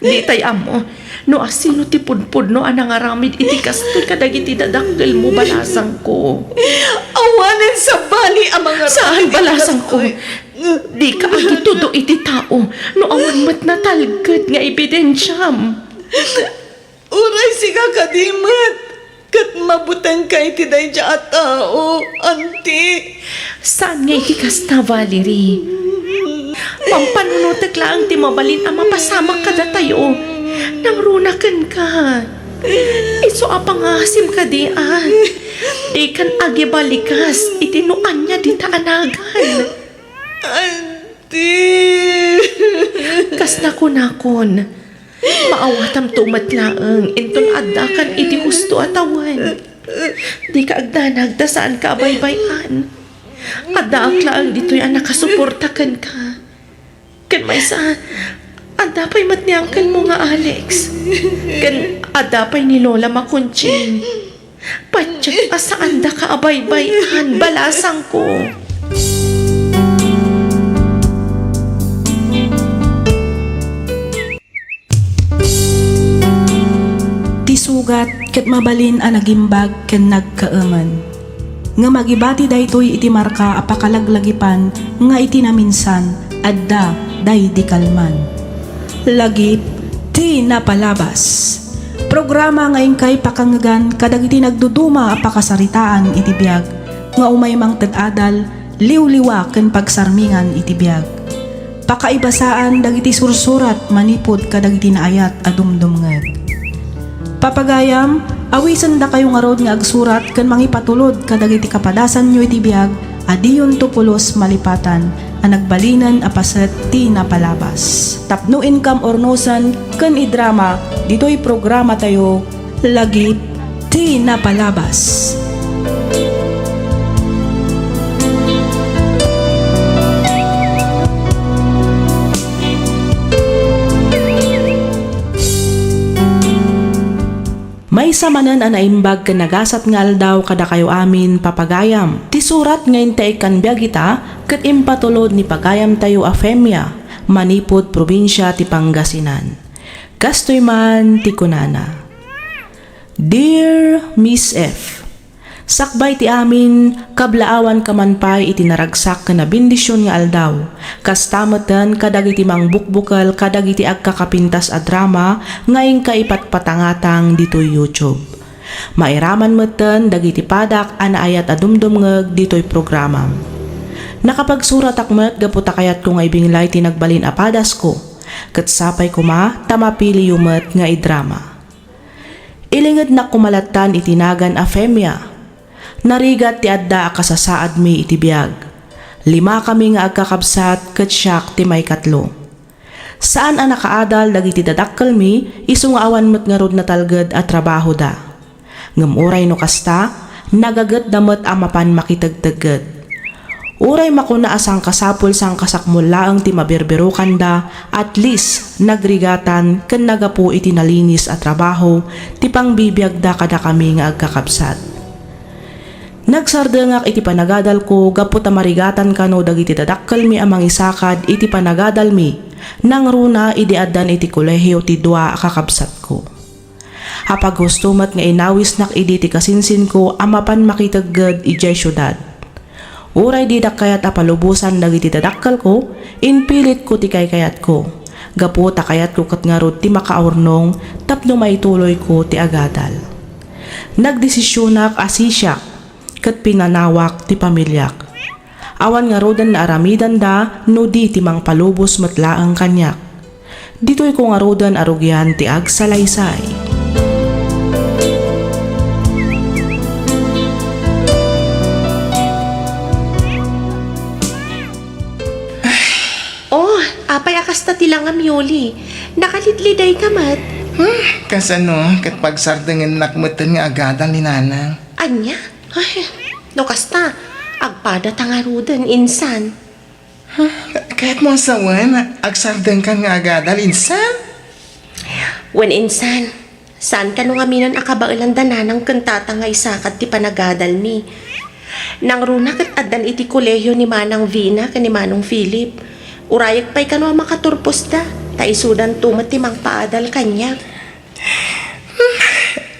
Di tay amo, no asino ti pudpud no anang aramid iti kastoy kadagiti dadakkel mo balasang ko. Awanan sa bali ang mga Saan balasang ko? Di ka agitudo iti tao no awan mat natalgad nga ebidensyam. Uray siga kadimat. Kat mabutan ka iti day dya at tao, auntie. Saan nga iti kasta, Valerie? Pampanunutak lang ti mabalin ang mapasamak kada tayo. Nang runakan ka. Iso apangasim ka di Di kan agi balikas itinuan niya di taanagan. Auntie. Kas nakon. Maawatam tumatlaang intun addakan iti husto atawan. Di ka agdanag da saan ka abaybayan. Addaak lang dito'y nakasuportakan ka. Kan may sa adapay matniangkan mo nga Alex. Kan adapay ni Lola Makunching. Patsyak asaan da ka abaybayan balasang ko. Sugat ket mabalin a nagimbag ken nagkaeman. Nga magibati daytoy iti marka apakalaglagipan nga iti naminsan adda day di kalman. Lagip ti napalabas. Programa nga ingkay pakangagan kadagiti nagduduma apakasaritaan iti biag nga umay mang ted-adal liwliwa ken pagsarmingan iti biag. Pakaibasaan dagiti sursurat manipod kadagiti naayat a dumdumngeg. Papagayam, awisan da kayo nga rod nga agsurat kan mangipatulod kadagiti kapadasan nyo iti biag adiyon tupulos malipatan a nagbalinan apaset ti napalabas. Tapno income ornosan kan idrama dito'y programa tayo lagip ti napalabas. May samanan a naimbag ken nagasat nga aldaw kada kayo amin papagayam. Ti surat nga intay kan biagita ket impatulod ni pagayam tayo a Femia, manipod probinsya ti Pangasinan. Kastoy man ti kunana. Dear Miss F, Sakbay ti amin, kablaawan kamanpay iti naragsak na bendisyon nga aldaw. Kastamatan kadagiti mangbukbukal kadagiti agkakapintas a drama ngayong kaipatpatangatang ditoy YouTube. Mairaman meten dagiti padak anaayat a dumdumngeg ditoy programa. Nakapagsurat akmet gaputa kayat ko nga ibinglay tinagbalin apadas ko. Ket sapay kuma tamapili yumet nga idrama. Ilinged na kumalatan itinagan a femya. Narigat ti adda a kasasaad mi iti biyag. 5 kami nga agkakabsat ket siak ti may 4. Saan a nakaadal dagiti dadakkel mi isu nga awan met nga rod na talged a trabaho da. Ngem uray no kasta nagaget damet a mapan makitagtaged. Uray makuna asang kasapul sang kasakmulaang ti mabirbirukan da at least nagrigatan ken nagapu iti nalinis a trabaho ti pangbibiyag da kada kami nga agkakabsat. Nagsardengak iti panagadal ko gapu ta marigatan kano dagiti dadakkel mi amang isakad iti panagadal mi nang runa idi addan iti kolehiyo ti 2 a kakabsat ko. Hapag gustumat nga inawis nak idi ti kasinsin ko amapan makitaged ijay syudad. Uray di dakayat a palubusan dagiti dadakkel ko inpilit ko ti kaykayat ko. Gapu ta kayat ko ket ngarud ti makaurnong tapno maituloy ko ti agadal. Nagdesisyonak asisyak ket pinanawak ti pamilyak. Awan nga rodan na aramidan da no di ti mang palubos matlaang kanyak. Dito'y ko nga rodan arugyan ti agsalaysay. Oh, apay akas ta tilang amyoli. Nakalitliday ka mat. Kasano, kat pagsardengin nakmeten nga agadal ni nanang. Anya? Ay, no kasta. Agpada tangarudan insan. Kahit mo asawan, agsardeng ka nga agadal, insan? Wen insan, saan ka nung aminan akabailan dananang kantatangay sakat ti panagadal mi. Nang runa kat addan iti kolehiyo ni Manang Vina ka ni Manong Philip. Urayag pa'y kano makaturpos da. Taisudan tumat ti mang paadal kanya.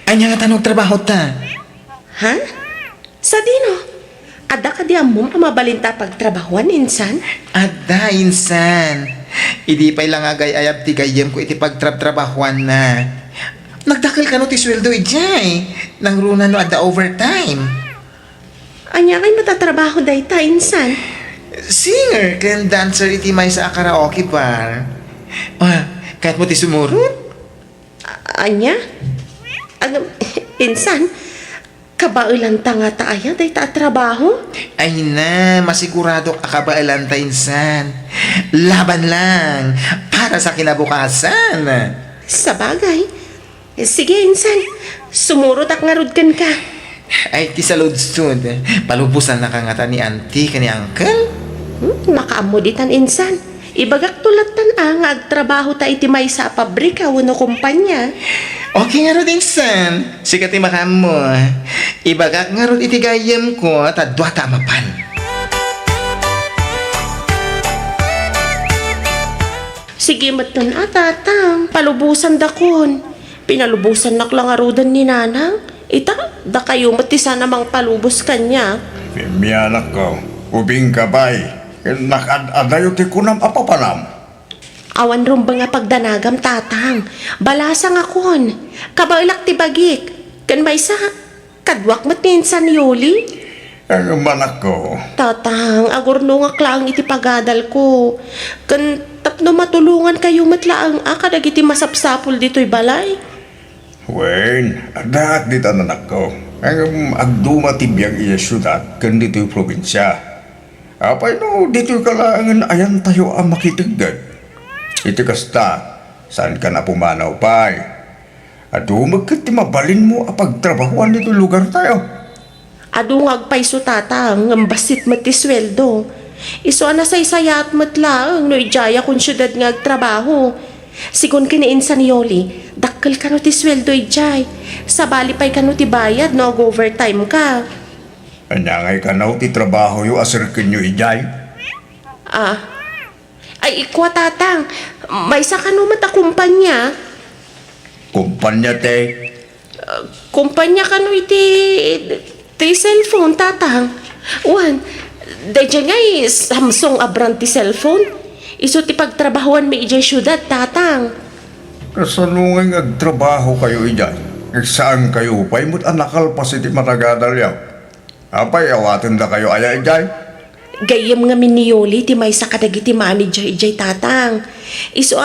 Anya nga tanong trabaho ta? Ha? Sa dino? Ada ka di amom amabalinta pagtrabahuan, insan? Ada, insan. Idi pa'y lang agay ayab ti gayem ko iti pagtrabahuan na. Nagdakil ka no ti sweldo ijay. Nang runa no ada overtime. Anya kay matatrabaho day ta, insan? Singer ken dancer iti may sa karaoke bar. Kahit mo ti sumurot? Anya? Insan, kabailan ta nga taaya day ta trabaho? Ay na, masigurado akabailan ta, insan. Laban lang para sa kinabukasan. Sa bagay. Sige, insan. Sumurot ak nga rod ka. Ay, ti sa lodstud. Palubusan na kangata ni auntie ka ni uncle. Makaamuditan, insan. Ibagak tulatan nga agtrabaho ta iti may sa pabrika wano kumpanya. Okay nga rod, insan. Sikat ti makam mo. Ibagak nga rod iti gayem ko at dwa tamapan. Sige matan atatang. Palubusan dakon. Pinalubusan nak lang arudan ni nanang. Ita, da kayo mati sana mang palubos kanya. Miyanak ko, ubing kabay. Nakadayo ti kunam apapanam. Awan ron ba nga pagdanagam tatang. Balasang akon. Kabailak ti bagik. Kan may sa kadwak matinsan yoli. Ang manak ko. Tatang, agurno nga klaang iti pagadal ko. Kan tapno matulungan kayo matlaang akadag iti masapsapol dito'y balay. Wen, adak di tananak ko. Ang agduma tibiyang iya syudad, kan dito'y probinsya. Apay no, dito'y kalaangan ayan tayo ang makitigad. Iti kasta, saan ka na pumanaw pa'y? At umagkat mabalin mo ang pagtrabahuan dito lugar tayo. Adungag pa'y so tatang, ang basit mati sweldo. Iso na say sayat matlaang no ijaya kung syudad nga agtrabaho. Sigun kiniinsan yoli, dakkel ka no ti sweldo ijay. Sabali pa'y ka no ti bayad no overtime ka. Anyangay ka na ti trabaho yu asirkin yu ijay. Ay ikwa tatang, may sa ka no matakumpanya. Kumpanya te. Kumpanya ka no iti Ti cellphone, tatang. Wan, dahil nga Samsung abrang ti cellphone. Iso ti pagtrabahuan may ijay syudad, tatang. Kasalungan agtrabaho kayo ijay. Saan kayo pa? Imot anakal pa si ti matagadal yaw. Apay, awatin na kayo aya ijay. Gayam nga miniyoli ti may sa kadagiti manager ijay, tatang. Iso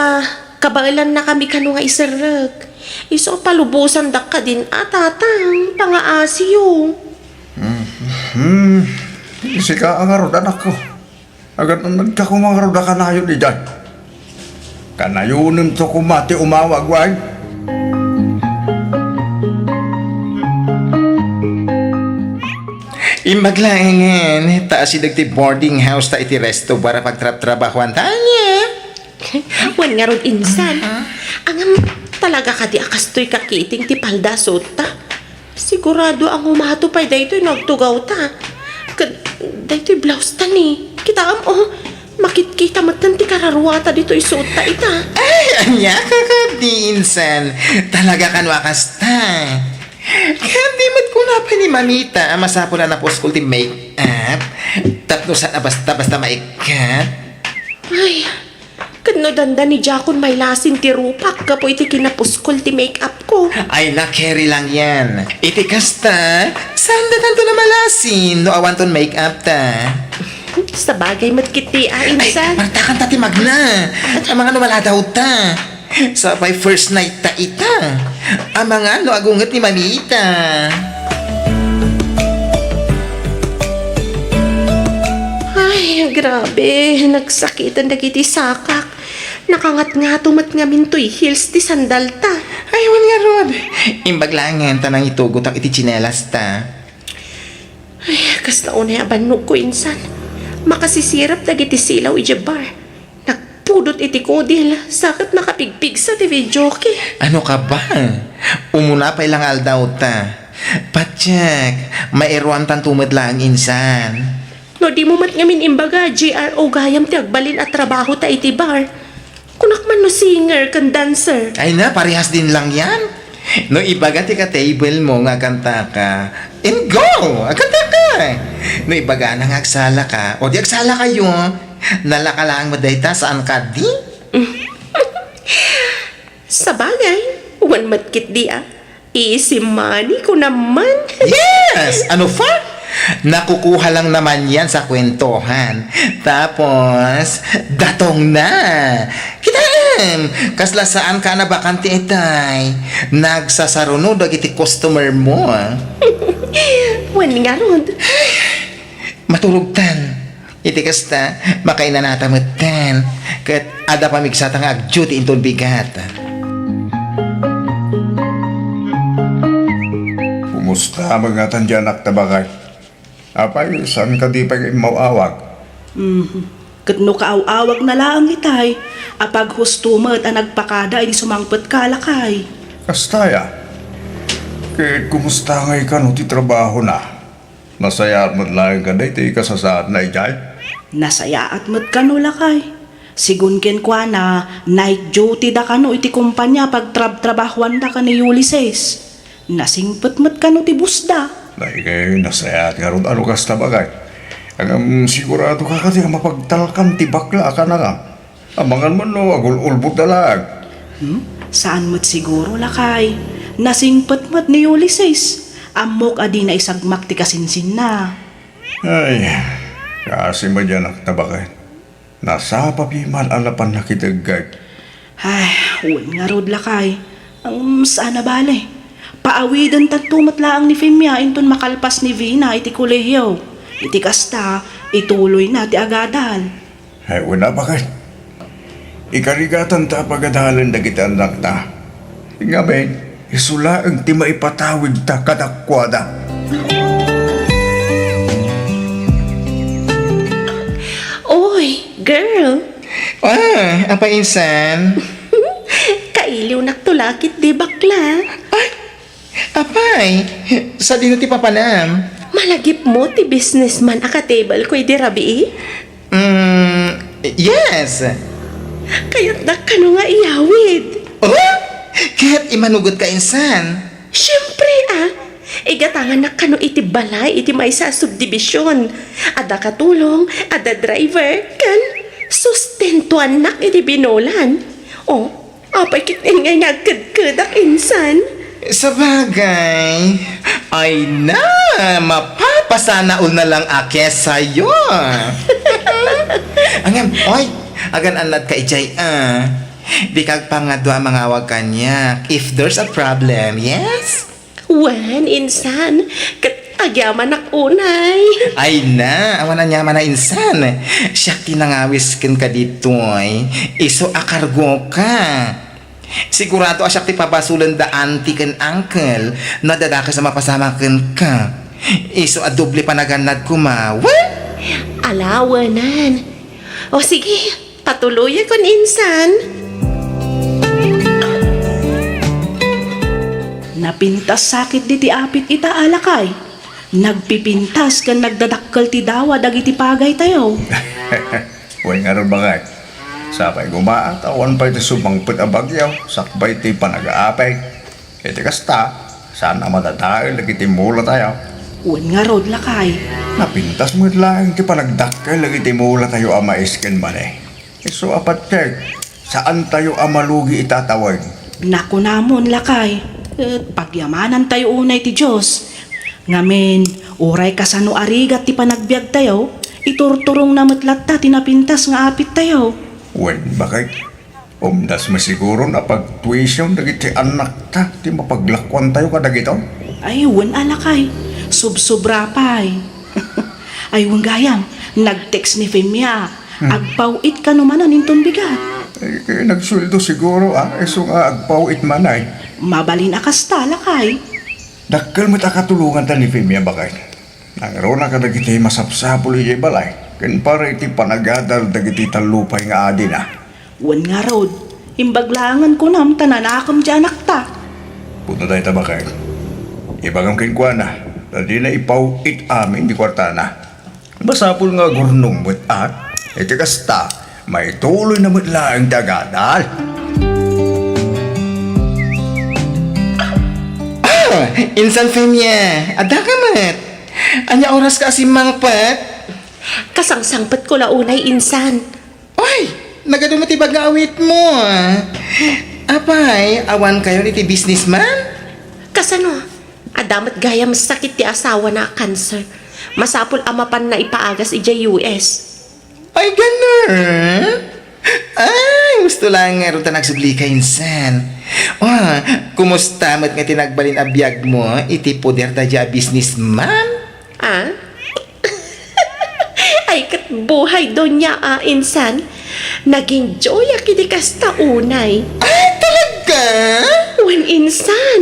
kabailan na kami kano nga isarag. Iso palubusan dak ka din, tatang. Pangaasiyo. Isi ka ang arod, anak ko. Agad na nagkakumangarod na kanayon ijay. Kanayunin to kumati umawag, wag. Imbaglangan, taas si dagti boarding house ta iti resto para pagtrabahuan tanya. Wan nga ron insan. Angam talaga ka di akastoy kakiting ti paldasot ta. Sigurado ang umato pa daytoy nagtugaw ta. Daytoy blouse ta ni. Kita makit-kita matan ti kararuata dito isuot ta ita. Ay, anya ka di insan. Talaga kan wakas ta. Kandi mat ko na pa ni mamita masapo na naposkul ti make-up. Tapno sa basta maikat. Ay, kano danda ni Jakon may lasin ti rupak kapo iti kinapuskol ti make-up ko. Ay, na-carry lang yan. Iti kasta, saan da tanto na malasin no awanton make-up ta? Sa bagay matkiti Ay, insan. martakan ta ti magna. Ang mga wala daw ta. Sa my first night ta ita. Ang mga agungat ni mamita. Ay, grabe. Nagsakitan na kiti sakak. Nakangat nga tumat nga mintoy heels ti sandal ta. Ay, wan nga rod. Imbaglangan ta nang itugot ang iti chinelas ta. Ay, kas naunay abanog ko insan. Makasisirap na kiti silaw iti bar. Nagpudot iti kodil. Sakit nakapigpig sa TV jockey. Ano ka ba? Umuna pa ilang aldaw ta. Patyak, mairuan tan tumadlang insan. No di mo mat ngamin imbaga GRO gayam ti agbalin at trabaho ta iti bar. Kunak man no singer kan dancer. Ay na, parehas din lang yan. No ibaga ti ka table mo nga kanta ka. And go! Kanta ka! No ibaga nang agsala ka. O di agsala kayo. Nalakalaan mo dayta saan ka di? Sa bagay, wan matkit di Easy money ko naman. Yes! Ano fa? Nakukuha lang naman yan sa kwentuhan. Tapos, datong na. Kitaan! Kasla saan ka na bakanti itay? Nagsasarunod iti customer mo. Wan nga ron. Matulog tan. Iti kasta, makainan natamutan. Kat ada pamigsatang agduty intol bigat. Kumusta mga tandyanak na bagay? Apay, saan ka di pa mauawag? Katno kaaw-awag na lang itay. Apag hustumat ang nagpakada ay sumangpet kalakay. Kastaya. Kahit kumusta ngay ka no ti trabaho na? Nasaya mo lang ka day ti kasasaad na ijay? Nasaya at mat kano lakay. Sigun ken kwa na night duty da kano iti kumpanya pag trabahuan da ka ni Ulysses. Nasingpet mat kano ti busda. Dahil kayo nasaya at nga ron ano kasta bagay. Ang sigurado ka kasi nga mapagtalkan ti bakla ka na nga. Amangan mo no, agul-ulbot na lang. Saan mat siguro lakay? Nasingpet mat ni Ulysses. Amok adi na isagmak ti kasinsin na. Ay, kasi madyanak na bagay. Nasa papiman alapan na kitagag. Ay, uwan nga rod lakay. Ang saan na bale? Paawidan tantumat laang ni Femia inton makalpas ni Vina iti kolehiyo. Iti kasta, ituloy na ti agadal. Ay, wala bagay. Ikarigatan ta pagadalan na kita anak ta. Nga men, isula ang ti maipatawid ta kadakwada. Oy, girl. Apa insan? Kailiw naktulakit di bakla. Ay, apay, sa dino ti papanam? Malagip mo ti businessman aka-table ko di rabi. Yes. Kaya't nakano nga iyawid. Oh, kahit imanugot ka insan. Siyempre Igatangan na kano iti balay, iti may sa subdivision. Ada katulong, ada driver, kan sustentuan nak iti binolan. O, apay kitin ngay nagkadkadak insan. Sa bagay, ay na, mapapasana na lang ake sa'yo. Angam, oy, agan anad ka ijay, di kag pangadwa mangawag kanya if there's a problem, yes? Wan, insan, kat agyaman nak unay. Ay na, awan na niya man na insan. Siya tinangawis ken ka ditoy, iso akargo ka. Sigurado asyak ti pabasulan da auntie ken uncle na dadaka sa mapasama ken ka. Iso a doble panaganad kumawa. Alawanan. O sige, patuloy kon insan. Napintas sakit di ti apit ita alakay. Nagpipintas kan nagdadakkel ti dawa dagiti pagay tayo. Huwag nga rin bagay. Sabay gumaat, awan pa iti sumangpit ang bagyaw, sakbay ti panag-aapay. Iti kasta, sana madadahil, nagiti mula tayo. Uwan nga rod lakay. Napintas mo lang ti panagdakkel, nagiti mula tayo amaiskin man eh. So apat check, saan tayo amalugi itatawag? Naku namon lakay. Pagyamanan tayo unay ti Diyos. Ngamen, uray kasano arigat ti panagbiag tayo, iturturong na matlat ta tinapintas nga apit tayo. Wen, bakit? Umdas mo siguro na pag-tuition dagiti anak ta, ti mapaglakwan tayo kadagito? Ay, uwan alakay. Subsobra pa'y. Ay, uwan gayam. Nag-text ni Femia. Agpawit ka numanan inton bigat. Eh, kaya nagsuldo siguro eso nga agpawit man ay. Mabalin akas ta, lakay. Dakkel mo ta katulungan ta ni Femia bakit? Nangaro na kadagiti masapsapol iti balay. Ken para iti panagadal dagiti talupay nga adin Uwan nga rod. Imbaglangan ko nam tananakam di anak ta. Punta tayo tabakay. Ibagam kinkwana. Tadi na ipawit amin di kwartana. Basapul nga gurnong mo't at. Iti kasta, may tuloy na mo't laang dagadal. Insan Femia, ada ka mat? Anya oras ka asimang pat? Kasangsangpat ko launay insan. Oy, nagadumatibag nga awit mo. Apay, awan kayo iti businessman? Kasano? Adamat gayam sakit ti asawa na cancer. Masapol amapan na ipaagas ija US. Ay, ganun? Ay, gusto lang nga rin ta nagsubli ka, insan. Kumusta mat nga tinagbalin abiyag mo, iti poder ta dya businessman? Ah? Ay kat buhay donya insan. Naging joya kiti kasta unay. Ay, talaga? Wen insan.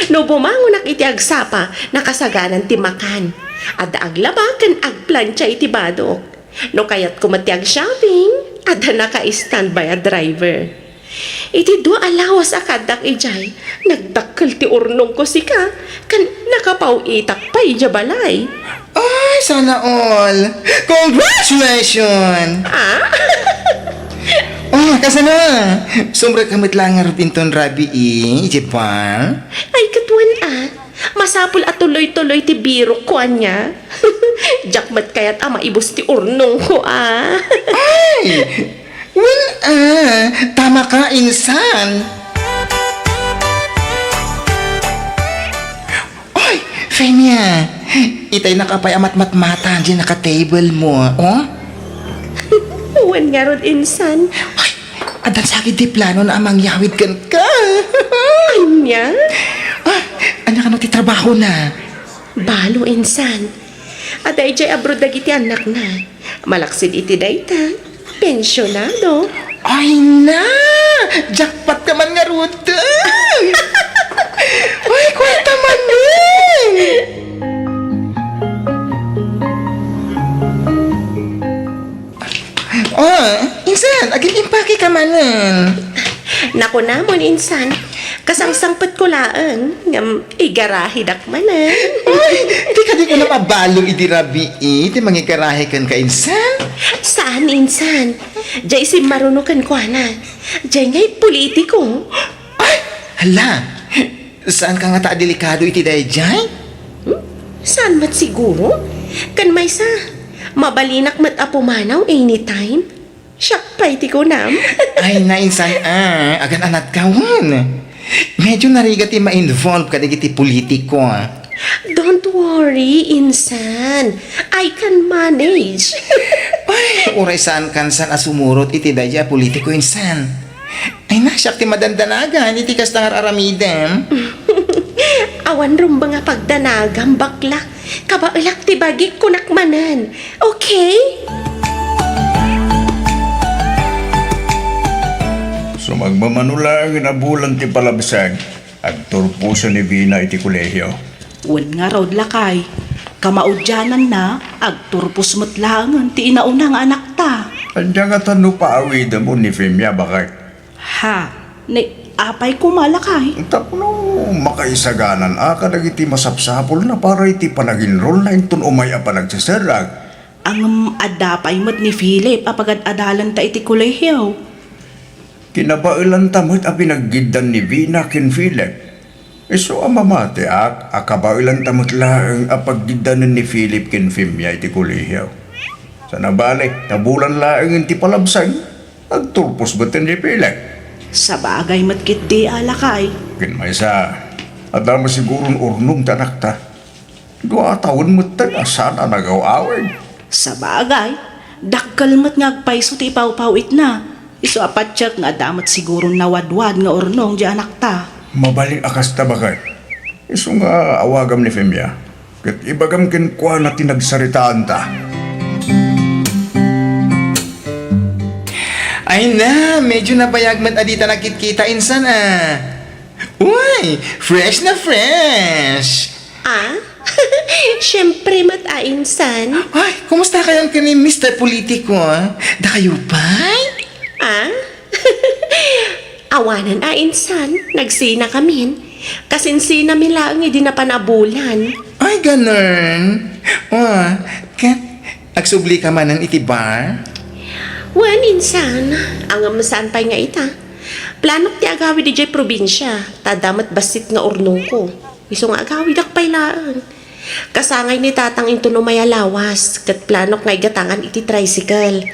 No bumangon ak iti agsapa, nakasaganan ti makan. Ada aglaba ken agplantsa iti badok. No kayat kumatiag shopping, ada naka-standby a driver. Iti do alawas akadak ijay, nagdakkel ti urnong ko sika, kan nakapawitak pa ija balay. Ay, sana all. Congratulations! Kasana? Sumra kamit lang nga rupinton rabi Japan? Ay, katuan masapul at tuloy-tuloy ti biro ko anya. Jakmat kayat maibos ti urnong ko Ay! Well, tama ka, insan. Oy, Femia, itay nakapay amat-matmata dyan naka-table mo, oh? Uwan nga ron, insan. Ay, adan sakit di plano na amang yawid kan ka. Anya? Anak ano ti trabaho na? Balo, insan. Aday jay abroad dagiti anak na. Malaksid iti dayta. Pensionado. Ay na! Jackpot ka man nga ruta! Ay, kwenta man din! Insan, agil impake ka manan. Naku namon, insan. Kasangsangpat ko laan. Ngam igarahi dakmanan. Ay, di ka di ko napabalong idirabi iti mangigarahe kan ka, insan. Saan, insan? Diyay si marunukan ko na. Diyay nga'y politiko. Ay, hala. Saan ka nga ta delikado iti day, Jay? Saan mat siguro? Kan may sa, mabalinak mat apumanaw anytime. Siyak pa iti ko nam. Ay, nainsan agan anat kawan. Medyo narigati ma-involve ka digiti politiko. Don't worry, insan. I can manage. Ay, uray saan kan san asumurot iti daya politiko insan. Ay, nasyak ti madandanagan iti kastangar aramidem. Awan rumba nga pagdanagam bakla. Kabailak ti bagik kunakmanan. Okay? So magmamanula ang inabulan ti palabsag, agturpo sa ni Vina iti kolehyo. Wan nga raw lakay. Kamaudyanan na, agturpos matlangan ti inaunang anak ta. Andiyan nga tanu paawid mo ni Femia bakit? Ha, ni apay ko malakay. Tapno, makaisaganan ka dagiti masapsapol na para iti panaginrol na intun umay pa nagsasarag. Ang adapay mat ni Philip apagad adalan ta iti kolehyo. Kinabailan tamot a pinaggidan ni Vina ken Philip. Iso amamate akabailan tamot laeng apaggidanan ni Philip ken Femia iti kolehyo. Sa nabalik, tabulan laeng iti palabsag, agturpos batin ni Philip. Sa bagay matkit di alakay. Ken maysa, adama sigurong urnong tanak ta. 2 taon mo tan asana nagaw-awin. Sa bagay, dakkal mat ngagpaiso ti ipaw-pawit na. Iso apatsak nga damat siguro nawadwad nga urnong di anak ta. Mabalik akas ta bakit? Iso nga awagam ni Femia. Kat ibagam ken kwa na tinagsaritaan ta. Ay na, medyo nabayag mat adita nakit-kita insan Uy, fresh na fresh. Siyempre mat insan. Ay, kumusta kayang kani Mr. Politiko? Da kayo pa'y? Awanan insan. Nagsina kamin. Kasinsina mila ang hindi na panabulan. Ay, ganun. Kat, agsubli ka man ng iti bar? Wan insan. Ang amasaan pa'y nga ita. Planok ti agawid di jay probinsya. Tadamat basit nga urnong ko. Iso nga agawid akpay laan. Kasangay ni tatang into no maya lawas. Kat planok nga igatangan iti tricycle.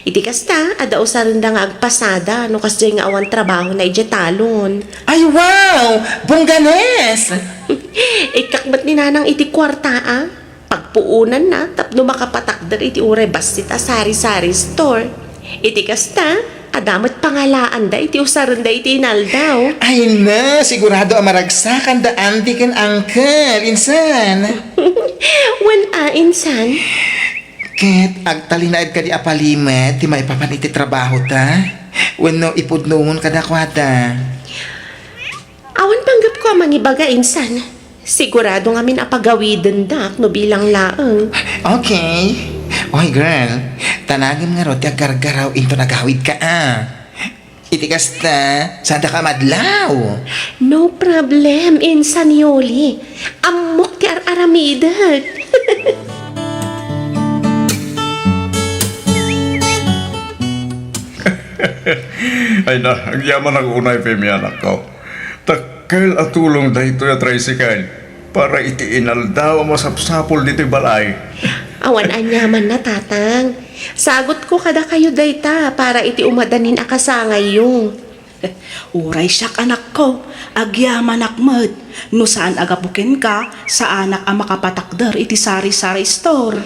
Iti kasta, adao sa rinda nga agpasada. No kasjay nga awan trabaho na iti talon. Ay, wow! Bongganes! Ikakbat ni nanang iti kwarta Pagpuunan na, tapno makapatakdar iti uray basit sari-sari store. Iti kasta, adamat pangalaan da iti usaran da iti inaldaw. Ay na, sigurado amaragsakan da auntie ken uncle, insan. Wan insan. Ket, agtalinaid ka di apalimet, ti may papan iti trabaho ta. Wenno ipudnungon kadakwada. Awan panggap ko ang mangibaga insan. Sigurado nga min apagawidan dak no bilang laeng. Okay. Oy girl, tanagin nga ro ti aggargaraw into nagawid ka Iti kasta, saan ka madlaw? No problem, insan Yoli. Amok ti aramidat. Ay na, ang yaman ang unay Femia anak ko. Takkel at tulong dahito ya tricycle para iti inaldaw masapsapol dito balay. Awan anyaman na tatang. Sagot ko kada kayo dayta para iti umadanin akasangay yung. Uray siyak anak ko, agyaman akmed. No saan agapukin ka, sa anak ang makapatakder iti sari-sari store.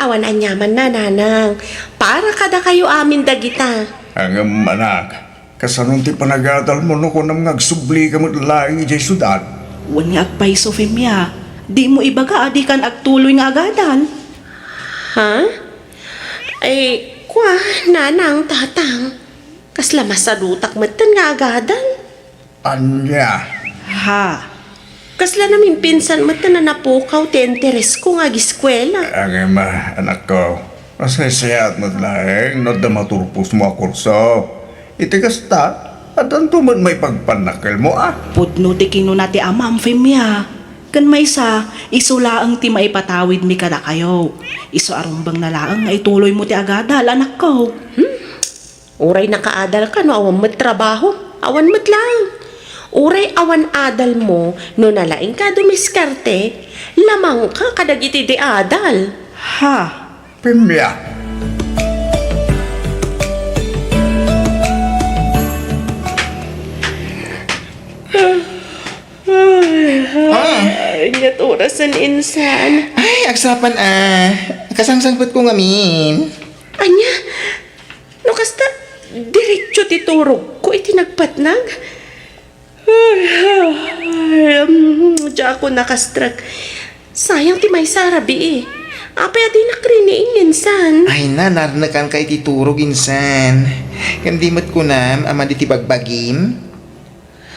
Awan anyaman na nanang. Para kada kayo amin dagita. Ang anak, kasanong ti panagadal mo no kung nagsubli ka mo't laing ijay sudan. Wan nga agpay so Femia, di mo ibaga adi kan agtuloy nga agadan. Ha? Ay, kwa, nanang, tatang. Kasla masadutak matan nga agadan. Anya? Ha? Kasla namin pinsan matan na napukaw ti interes ko nga giskwela. Ang anak ko, masaysayaat mo't laing no da maturpos mo akurso. Iti kasta, at ang tumad may pagpanakil mo Pudno ti kino na ti amam Femia. Kan may sa, isulaang ti maipatawid mi kada kayo. Iso arumbang na laang nga ituloy mo ti agadal, anak ko. Uray nakaadal ka no, awan mat trabaho. Awan mat lang. Uray awan adal mo, no nalaing ka dumiskarte, lamang ka kadagiti di adal. Ha? Pimya. Ingat orasan insan. Ay, agsapan kasangsangpot ko ngamin. Anya, no kasta, diretso titurog ko itinagpatnag. Diya ako nakastrak. Sayang ti may sarabi eh. Apay ati nakriniing insan. Ay na, narnakan kay titurog insan. Kandimot ko na, ama di tibagbagim.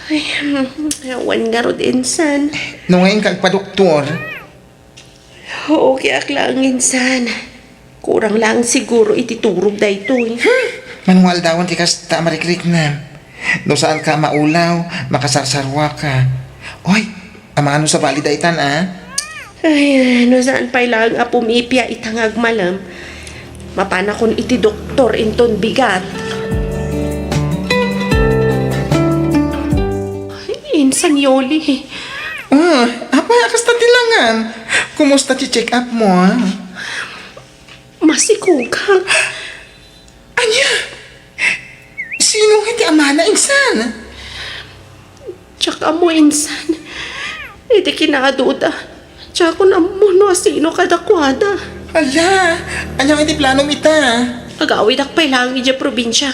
Ay, awan nga rod insan. No ngayon kagpa-doktor. Oo, kaya lang insan. Kurang lang siguro ititurog da ito eh. Manual dawan ti kasta marikrik na. No saan ka maulaw, makasarsarwa ka. Oy, ama ano sa balidaitan Ay, no saan pa lang pumipya itangag malam. Mapana kon iti doktor inton bigat. Ay, insan Yoli. Apa kasta tilangan. Kumusta ti check up mo Masikugak. Anya? Sino hindi amana insan? Tsaka mo insan. Iti kinakaduda. Tsaka na mo no sino kadakwada. Ala, anyang hindi plano mita. Agawid akpay lang ija probinsya.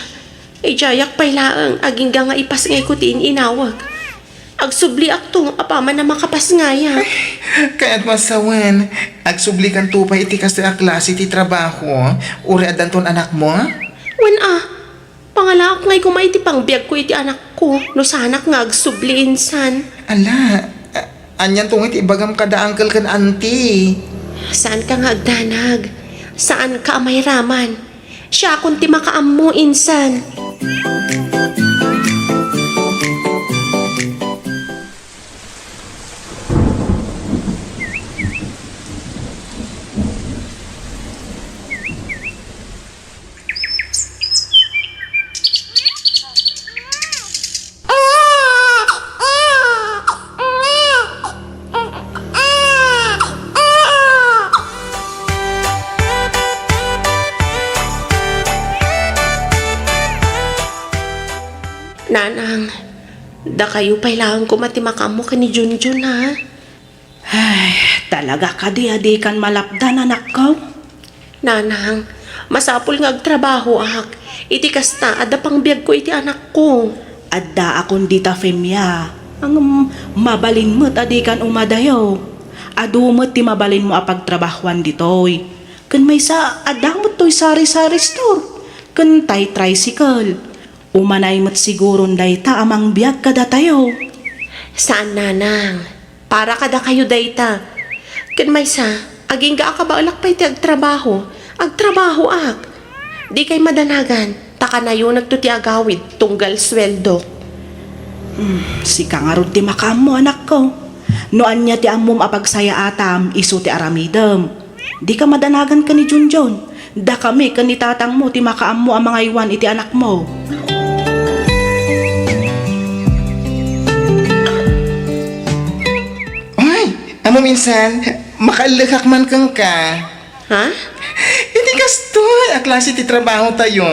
Jayak pay lang aging nga ipas ngay kutiin inawag. Agsubli aktong apaman na makapas ngaya. Kaya't masawan, agsublikan tupay iti kasi klase ti trabaho, uri adanton anak mo? Wen pangalaak ngay kumay iti pangbiag ko iti anak ko, no sanak nga agsubli insan. Ala, anyan tungit ibagam kada angkel kan anti. Saan ka nga agdanag? Saan ka amay raman? Siya akong ti makaammo insan. Nanang, da kayo pailangan ko matimakamo ka ni Junjun ha? Ay, talaga ka di kan malapdan anak ko. Nanang, masapol nga agtrabaho ak. Iti kasta, ada pang biyag ko iti anak ko. Adda akong dita femya. Ang mabalin mo't adikan umadayo. Adumot ti mabalin mo apagtrabahuan ditoy. Kan may sa adamot to'y sari-sari store. Kan tay tricycle. Umanay mo't siguron dayta amang biyag kada tayo. Saan nanang? Para kada kayo dayta. Kan may sa, aging ga akabalak pa iti agtrabaho. Agtrabaho ak. Di kay madanagan, taka na yun nagtuti agawid, tunggal sweldo. Si kangarod ti makamo anak ko. Noan niya ti amom apagsaya atam, iso ti aramidem. Di ka madanagan ka ni Junjun. Da kami kan ni tatang mo ti makaammo ang mga iwan iti anak mo. Amo minsan, makalakak man kang ka. Ha? Hindi kasto, klase ti trabaho tayo.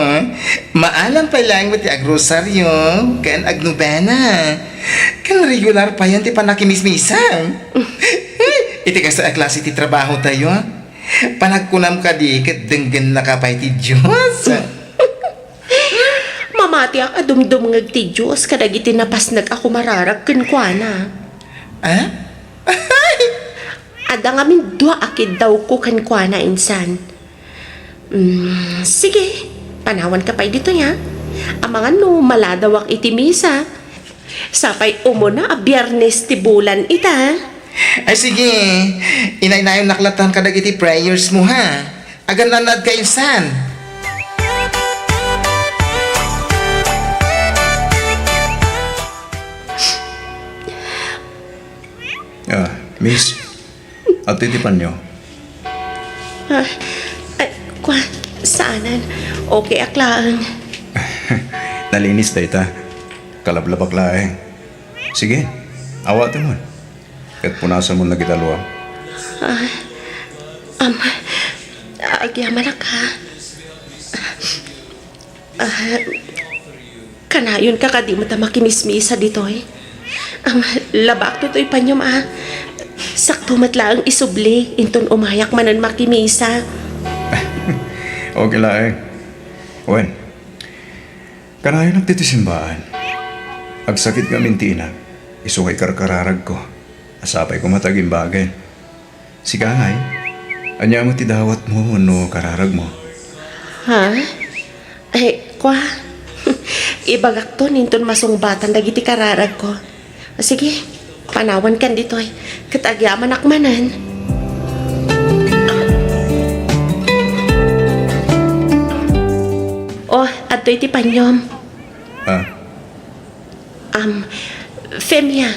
Maalam pa lang mo ti agrosaryo, kan agnubena. Kan regular pa yan ti panakimismisang. Iti kasto klase ti trabaho tayo. Panagkunam ka di, kat denggan na kapay ti Diyos. Mamati ak adumdum ngag ti Diyos, kadagiti napasnag ako mararag kenkwana. Ada nga min dua akid daw ko kenkwana insan. Sige, panawan ka pa'y dito ya. Amangan no, maladawak iti misa. Sapay umuna a biyernes ti bulan ita. Ay sige, inay-inayon naklatan ka iti prayers mo ha. Agan nanad ka insan. Miss, at titipan nyo. Saanan? Okay aklaan. Nalinis da ita. Kalablabak laeng. Sige, awatan mo. Kat punasan mo na kita luwang. Agyaman na ka. Kanayon ka ka di mo ta makimismisa dito eh. Labak to to'y panyom sakto matla ang isubli, inton umayak manan makimisa. Okay lang eh. Wen, kanayon nagtitisimbahan. Agsakit nga mintina, isukay karkararag ko. Asapay ko mataging bagay. Si Kangay, anya mo tidawat mo ano kararag mo. Ha? Kwa? Ibagak to ninton masungbatan dagiti kararag ko. Sige, panawan kan dito eh. Katagyaman akmanan. Oh, ato iti panyom. Femia.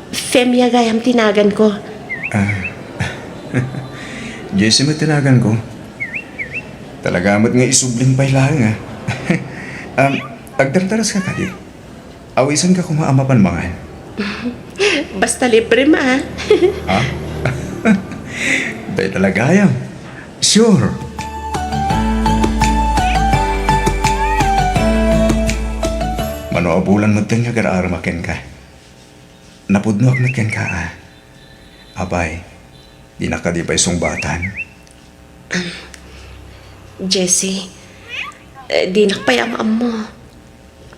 Femia gayam tinagan ko. Jesse mo tinagan ko. Talaga mo't nga isubling pa lang agdardaras ka kadi. Awisan ka kumaamapan mga. Basta libre ma. Ha? Day talaga yan. Sure. Manoabulan mo din nga gararamakin ka. Napudno ak nakin ka Abay, di na ka di pa isong batan. Jessie, di nakpayamam mo.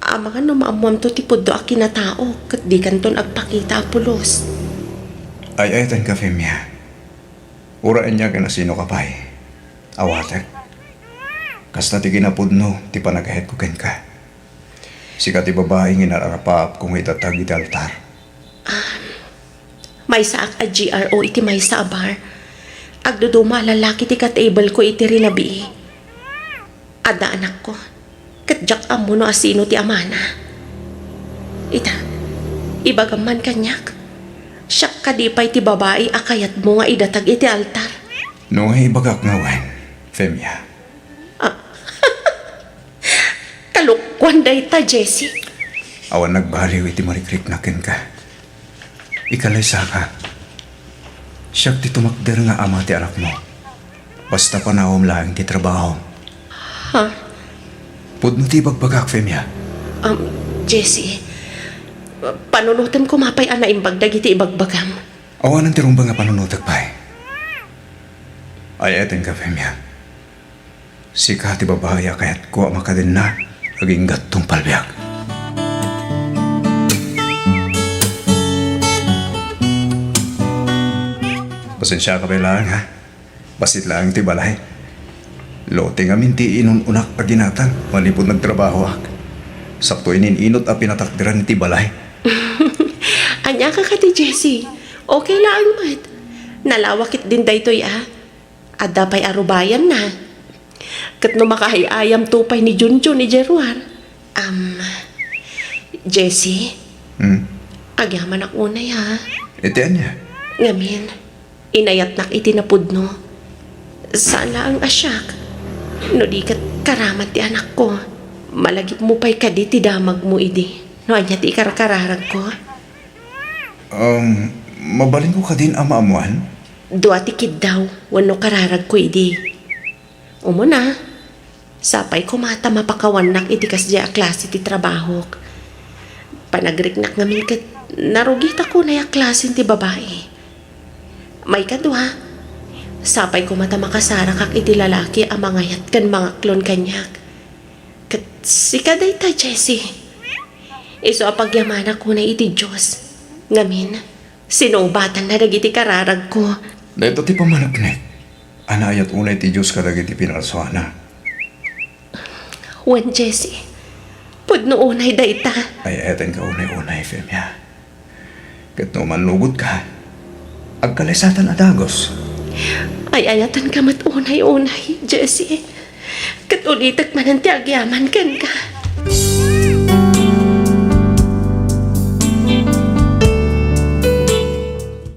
Ama ka no maamuam to tipod do aki na tao kat di kanton agpakita pulos. Ay tan ka, Femia. Uraan niya ka na sino ka pa'y. Awatek. Kasta ti ginapudno, ti panagahet ko ken ka. Sika ti babae nginararapap kung itatag iti altar. May saak a GRO iti may sa bar. Agduduma lalaki ti ka-table ko iti rinabi. Ada anak ko. Katjak amo no asino ti amana. Ita, ibagaman kanyak. Siyak kadipay ti babae akayat mo nga idatag iti altar. No nga ibagak nga wen, Femia. Kalukwan day ta, Jessie. Awan nagbaliw iti marikrik na ken ka. Ikalaysa ka. Siyak ti tumakder nga ama ti anak mo. Basta panawam lang ti trabaho. Ha? Pudno ti bagbagak, Femia. Jessie, panunutan ko mapay ana imbag dagiti ibagbagam. Awan ang tirumba nga panunutag pa'y. Ay etin ka, Femia. Sika ti babae kayat ko makadin na aging gatong palbiyak. Pasensya ka ba lang, ha? Basit lang ti balay. Lote nga minti inon unak aginatan, malipod nagtrabaho ak. Sakto ininot a pinatakdiran ti balay. Anya ka ti Jessie. Okay lang mat. Nalawakit din daytoy Adda pa'y arubayan na. Kat no makahayayam tupay ni Junjun ni Jeruar. Jessie. Agyaman ak unay ha. Etian niya. Ngamin, inayat nak itinapudno. Saan lang ang asyak? No di kat karamat ti anak ko. Malagip mo pa'y kaditi damag mo idi. No anya ti ikarkararag ko. Mabalin ko ka din ama-amuan? Dua ti kid daw. Wano kararag ko idi. Umo na. Sapay ko mata mapakawanak iti kasya klase ti trabaho. Panagriknak ngamin kat narugita ko na ya klase ti babae. May kadwa. Sapay ko mata makasara kak iti lalaki ang mangayat kan mga klon kanyak. Kat sikaday ta, Jessie. Iso apagyamana ko na iti Diyos. Ngamin, sinubatan na dagiti kararag ko. Dito ti pamanagnet. Anayat unay ti Diyos kadag iti pinaraswana. Wen, Jessie. Pudno unay dayta. Ay eten ka unay-unay, Femia. Kat no manlugod ka, agkalaysatan adagos. Ay ayatan ka mat unay-unay, Jessie. Kat ulitak man ang tiagyaman kan ka.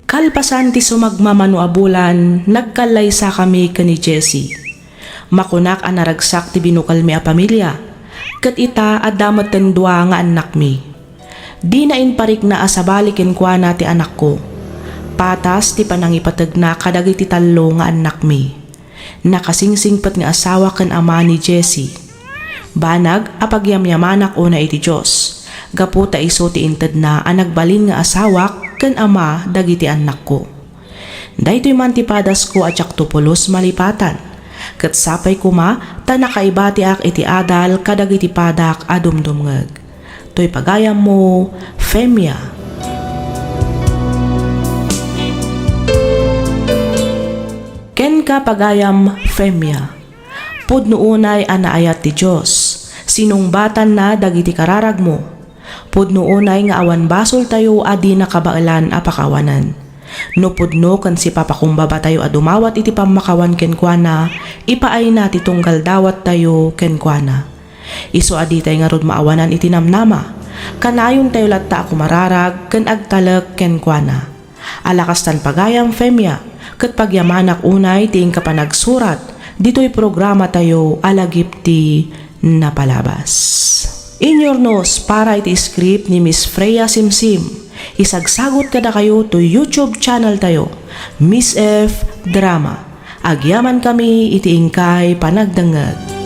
Kalpasan ti sumagmamanuabulan, nagkalaysa kami kani Jessie. Makunak ang naragsak ti binukal mi a pamilya. Kat ita adamat tendwa nga anak mi. Di na inparik na asabalikin kwa na ti anak ko. Patas ti panangipatag na kadagiti talo nga anak mi. Nakasingsingpat nga asawa kan ama ni Jessie. Banag apagyamyamanak una iti Diyos. Gaputa iso ti inted na anagbalin nga asawak kan ama dagiti anak ko. Daytoy man ti padas ko at yaktupulos malipatan. Kat sapay kuma ta nakaibati ak iti adal kadagiti padak adumdumngeg. Toy pagayam mo, Femia. Ken ka pagayam, Femia. Pudno unay anaayat ti Diyos. Sinungbatan na dagiti kararag mo. Pudno unay nga awan basol tayo adi nakabailan apakawanan. No pudno kan si papakumbaba tayo adumawat iti pamakawan kenkwana, ipaay na ti tunggal dawat tayo kenkwana. Isu adi tayo nga rod maawanan iti namnama. Kanayon tayo latta ako mararag ken agtalag kenkwana. Alakas tan pagayam, Femia. Ket pagyamanak unay ting kapanagsurat. Dito'y programa tayo alagipti na palabas. In your nose para iti script ni Miss Freya Simsim. Isagsagot kada kayo to YouTube channel tayo, Miss F Drama. Agyaman kami iti ingkay panagdangag.